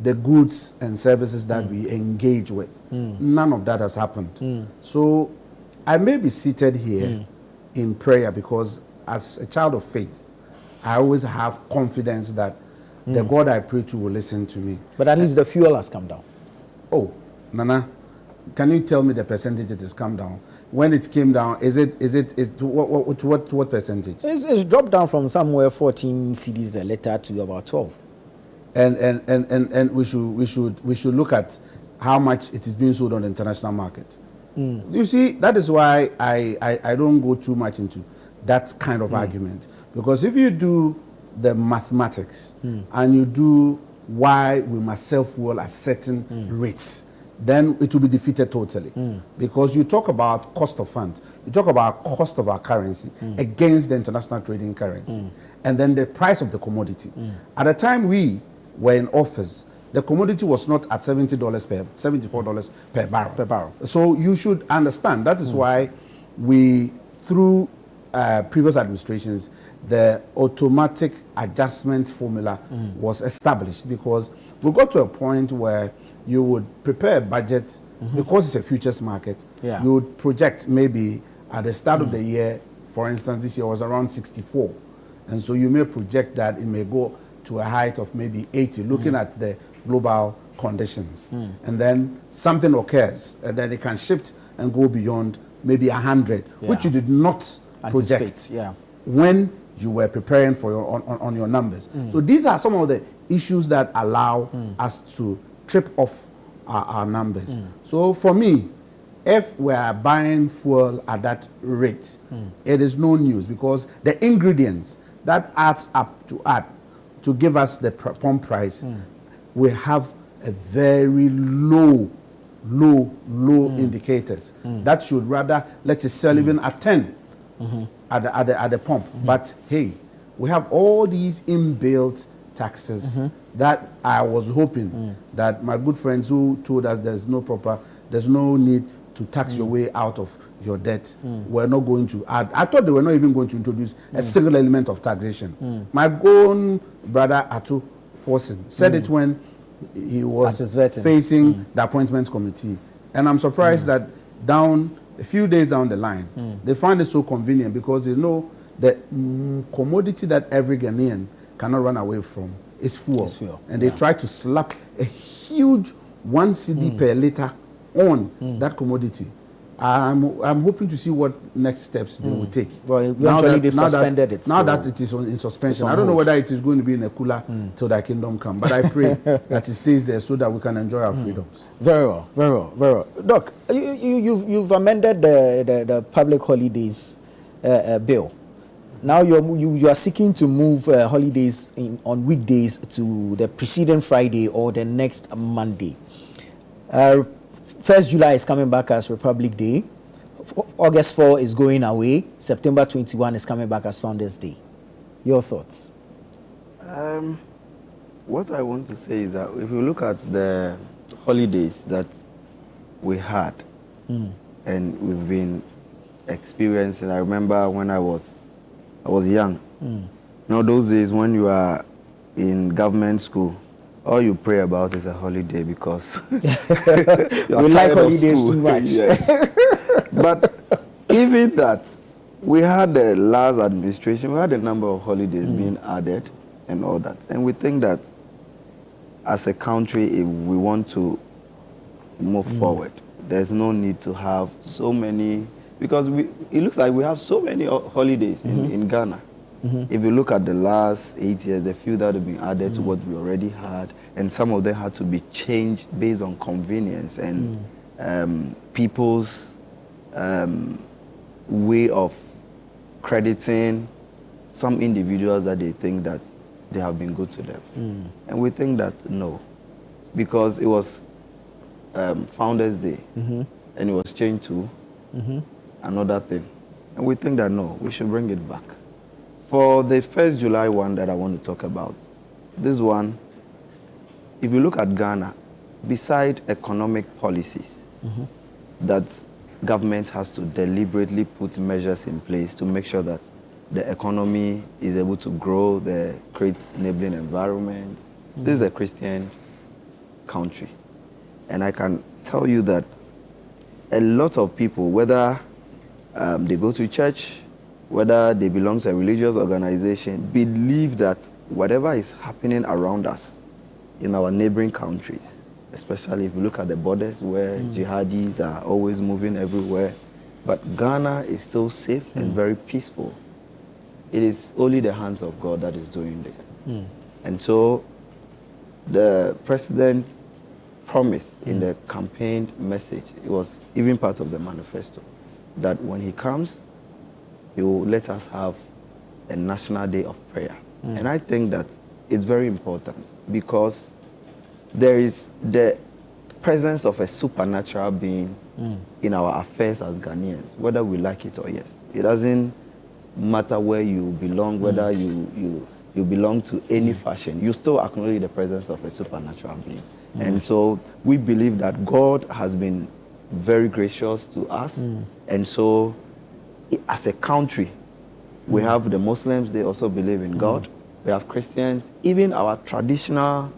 the goods and services that we engage with. None of that has happened. So I may be seated here in prayer because as a child of faith, I always have confidence that the God I pray to will listen to me. But at least the fuel has come down. Oh, Nana, can you tell me the percentage it has come down? When it came down, is to what percentage? It's dropped down from somewhere 14 cedis a liter to about 12. And we should look at how much it is being sold on the international market. You see, that is why I don't go too much into that kind of argument, because if you do the mathematics and you do why we must sell fuel at certain rates, then it will be defeated totally. Because you talk about cost of funds, you talk about cost of our currency against the international trading currency, and then the price of the commodity. At the time we were in office, the commodity was not at $74 per barrel. So you should understand that is why we, through previous administrations, the automatic adjustment formula was established, because we got to a point where you would prepare a budget because it's a futures market. You would project maybe at the start of the year, for instance, this year was around 64. And so you may project that it may go to a height of maybe 80, looking at the global conditions. And then something occurs, and then it can shift and go beyond maybe 100, which you did not project when you were preparing for your on your numbers. So these are some of the issues that allow us to trip off our numbers. So for me, if we are buying fuel at that rate, it is no news, because the ingredients that adds up to give us the pump price, we have a very low indicators that should rather let it sell even at 10 at the pump. But hey, we have all these inbuilt taxes that I was hoping that my good friends who told us there's no need to tax your way out of your debt, we're not going to add. I thought they were not even going to introduce a single element of taxation. My own brother Atu Forsen said it when he was facing the appointments committee, and I'm surprised that a few days down the line, they find it so convenient, because they know the commodity that every Ghanaian cannot run away from is fuel. And they try to slap a huge 1 CD per liter on that commodity. I'm hoping to see what next steps they will take. Well, eventually they've suspended it. Now that it is in suspension, I don't know whether it is going to be in a cooler till the kingdom come, but I pray that it stays there so that we can enjoy our freedoms. Very well. Doc, you've amended the public holidays bill. Now you are seeking to move holidays on weekdays to the preceding Friday or the next Monday. 1st July is coming back as Republic Day. August 4 is going away. September 21 is coming back as Founders Day. Your thoughts? What I want to say is that if you look at the holidays that we had and we've been experiencing, I remember when I was young. Now those days when you are in government school all you pray about is a holiday because We you're like tired of holidays school. too much. Yes. But even that, we had the last administration, we had a number of holidays being added and all that. And we think that as a country, if we want to move forward, there's no need to have so many, because it looks like we have so many holidays in Ghana. If you look at the last 8 years, the few that have been added to what we already had, and some of them had to be changed based on convenience and people's way of crediting some individuals that they think that they have been good to them. And we think that no, because it was Founders Day and it was changed to another thing. And we think that no, we should bring it back. For the 1st July one that I want to talk about, this one, if you look at Ghana, beside economic policies that government has to deliberately put measures in place to make sure that the economy is able to grow, create enabling environment. This is a Christian country. And I can tell you that a lot of people, whether they go to church, whether they belong to a religious organization, believe that whatever is happening around us in our neighboring countries, especially if you look at the borders where jihadis are always moving everywhere, but Ghana is still safe and very peaceful. It is only the hands of God that is doing this. And so the president promised in the campaign message, it was even part of the manifesto, that when he comes, he will let us have a national day of prayer. And I think that it's very important because there is the presence of a supernatural being in our affairs as Ghanaians, whether we like it or yes. It doesn't matter where you belong, whether you belong to any fashion, you still acknowledge the presence of a supernatural being. And so we believe that God has been very gracious to us. And so as a country, we have the Muslims, they also believe in God. We have Christians, even our traditional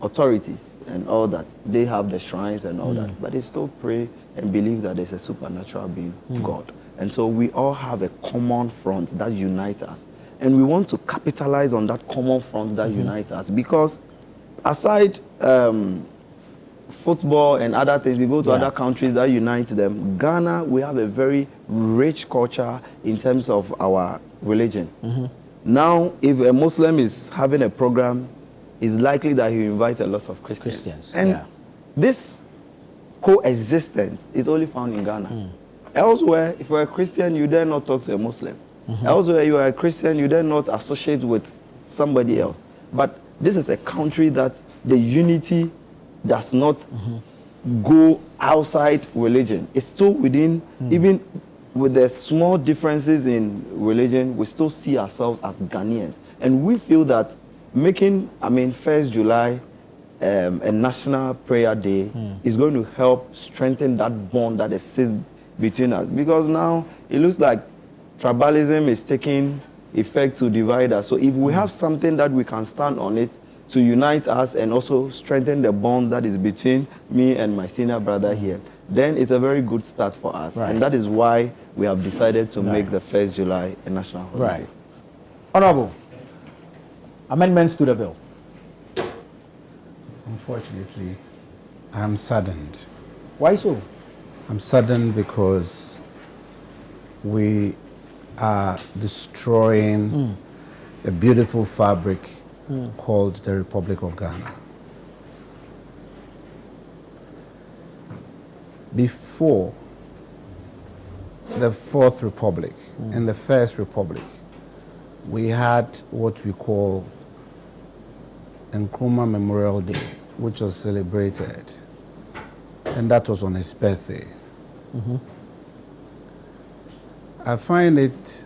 authorities and all that, they have the shrines and all that, but they still pray and believe that there's a supernatural being, God. And so we all have a common front that unites us. And we want to capitalize on that common front that unites us, because aside football and other things, we go to other countries that unite them. Ghana, we have a very rich culture in terms of our religion. Now, if a Muslim is having a program, it's likely that he will invite a lot of Christians. And this coexistence is only found in Ghana. Elsewhere, if you're a Christian, you dare not talk to a Muslim. Elsewhere, you are a Christian, you dare not associate with somebody else. But this is a country that the unity does not go outside religion. It's still within, even with the small differences in religion, we still see ourselves as Ghanaians. And we feel that making, 1st July a national prayer day is going to help strengthen that bond that exists between us. Because now it looks like tribalism is taking effect to divide us. So if we have something that we can stand on it to unite us and also strengthen the bond that is between me and my senior brother here, then it's a very good start for us. And that is why we have decided to make the 1st July a national holiday. Honorable, amendments to the bill. Unfortunately, I'm saddened. Why so? I'm saddened because we are destroying a beautiful fabric called the Republic of Ghana. Before the Fourth Republic and the First Republic, we had what we call Nkrumah Memorial Day, which was celebrated, and that was on his birthday. I find it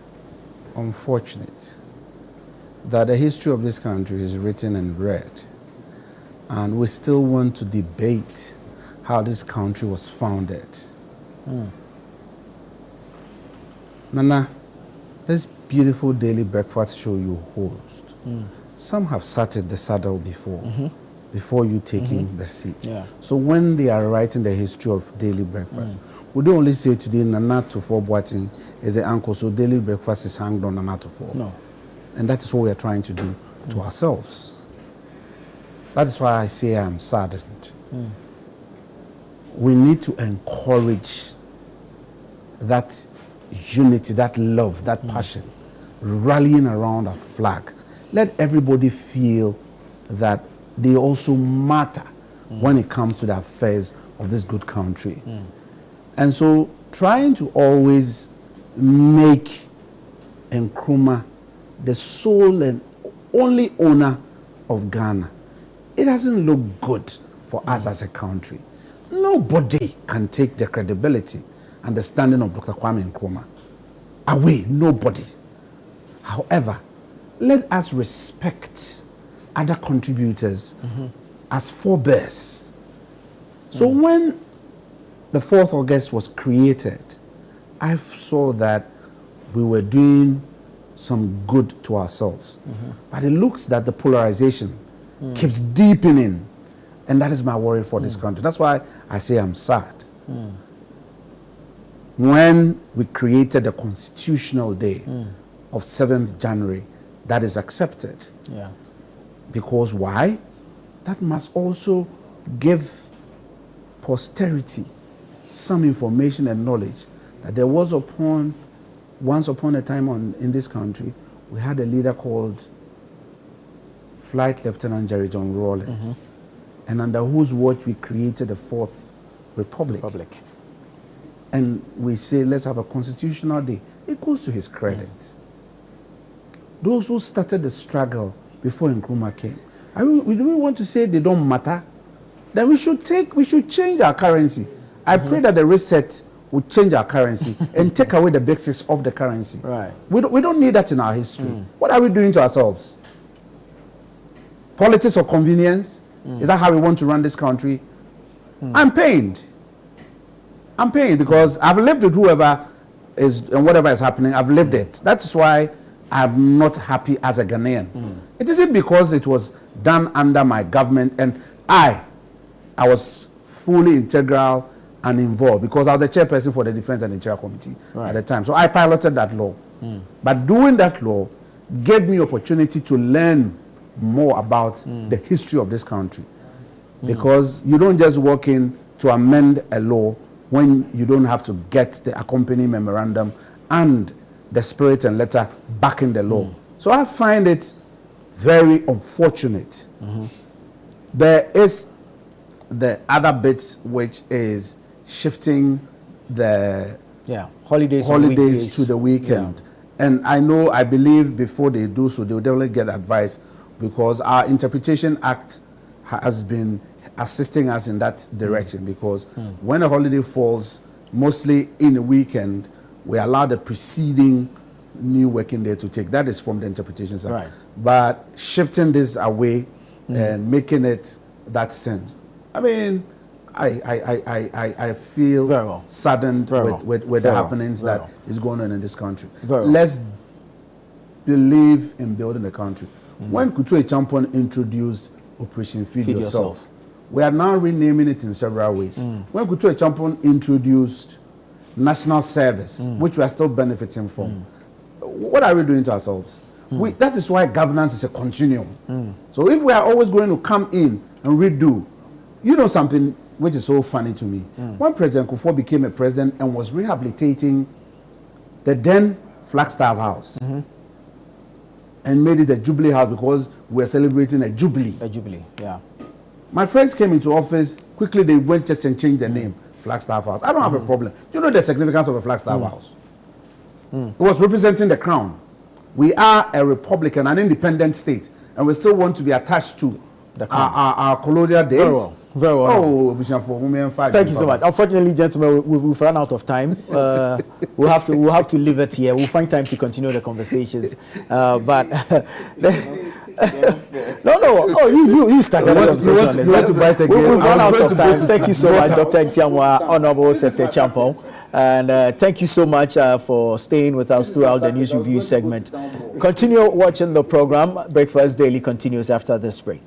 unfortunate that the history of this country is written and read, and we still want to debate how this country was founded. Nana, this beautiful daily breakfast show you host, some have sat in the saddle before you taking the seat. Yeah. So when they are writing the history of daily breakfast, we don't only say today Nana Tufo Boating is the uncle, so daily breakfast is hanged on Nana Tufo. No. And that is what we are trying to do to ourselves. That is why I say I am saddened. We need to encourage that unity, that love, that passion, rallying around a flag. Let everybody feel that they also matter when it comes to the affairs of this good country. And so trying to always make Nkrumah the sole and only owner of Ghana, it doesn't look good for us as a country. Nobody can take the credibility and the standing of Dr. Kwame Nkrumah away. Nobody. However, let us respect other contributors as forebears. So when the 4th August was created, I saw that we were doing some good to ourselves. But it looks that the polarization keeps deepening. And that is my worry for this country. That's why I say I'm sad. When we created the Constitutional Day of 7th January, that is accepted. Yeah. Because why? That must also give posterity some information and knowledge that there was once upon a time in this country, we had a leader called Flight Lieutenant Jerry John Rawlings, and under whose watch we created the 4th Republic. And we say, let's have a Constitutional Day. It goes to his credit. Those who started the struggle before Nkrumah came, do we want to say they don't matter? Then we should change our currency. I pray that the reset will change our currency and take away the basics of the currency. Right. We don't need that in our history. What are we doing to ourselves? Politics of convenience? Is that how we want to run this country? I'm pained. I'm pained because I've lived with whoever is and whatever is happening. I've lived it. That's why I'm not happy as a Ghanaian. It isn't because it was done under my government and I was fully integral and involved because I was the chairperson for the Defense and Interior Committee at the time. So I piloted that law. But doing that law gave me opportunity to learn more about the history of this country. Because you don't just walk in to amend a law when you don't have to get the accompanying memorandum and the spirit and letter back in the law. So I find it very unfortunate. There is the other bit, which is shifting the holidays to the weekend. And I believe before they do so, they will definitely get advice because our Interpretation Act has been assisting us in that direction because when a holiday falls, mostly in a weekend, we allow the preceding new working day to take. That is from the Interpretation Act. Right. But shifting this away and making it that sense. I mean, I feel saddened with the happenings that is going on in this country. Let's believe in building the country. When Kutu Champon introduced Operation Feed Yourself, we are now renaming it in several ways. When Kutu Champon introduced National Service, which we are still benefiting from, what are we doing to ourselves? That is why governance is a continuum. So if we are always going to come in and redo, you know something which is so funny to me. When President Kufuor became a president and was rehabilitating the then Flagstaff House and made it a Jubilee House because we're celebrating a Jubilee. A Jubilee, yeah. My friends came into office, quickly they went just and changed the name, Flagstaff House. I don't have a problem. Do you know the significance of a Flagstaff House? It was representing the crown. We are a republic and an independent state, and we still want to be attached to our colonial days. Very well. Oh, thank you so much. Unfortunately, gentlemen, we've run out of time. We'll have to leave it here. We'll find time to continue the conversations. But No. Oh, you started. You want to bite again? We've run out of time. Thank you so much, Dr. Ntiamwa, Honorable Secretary Champon. And thank you so much for staying with us throughout the news review segment. Continue watching the program. Breakfast Daily continues after this break.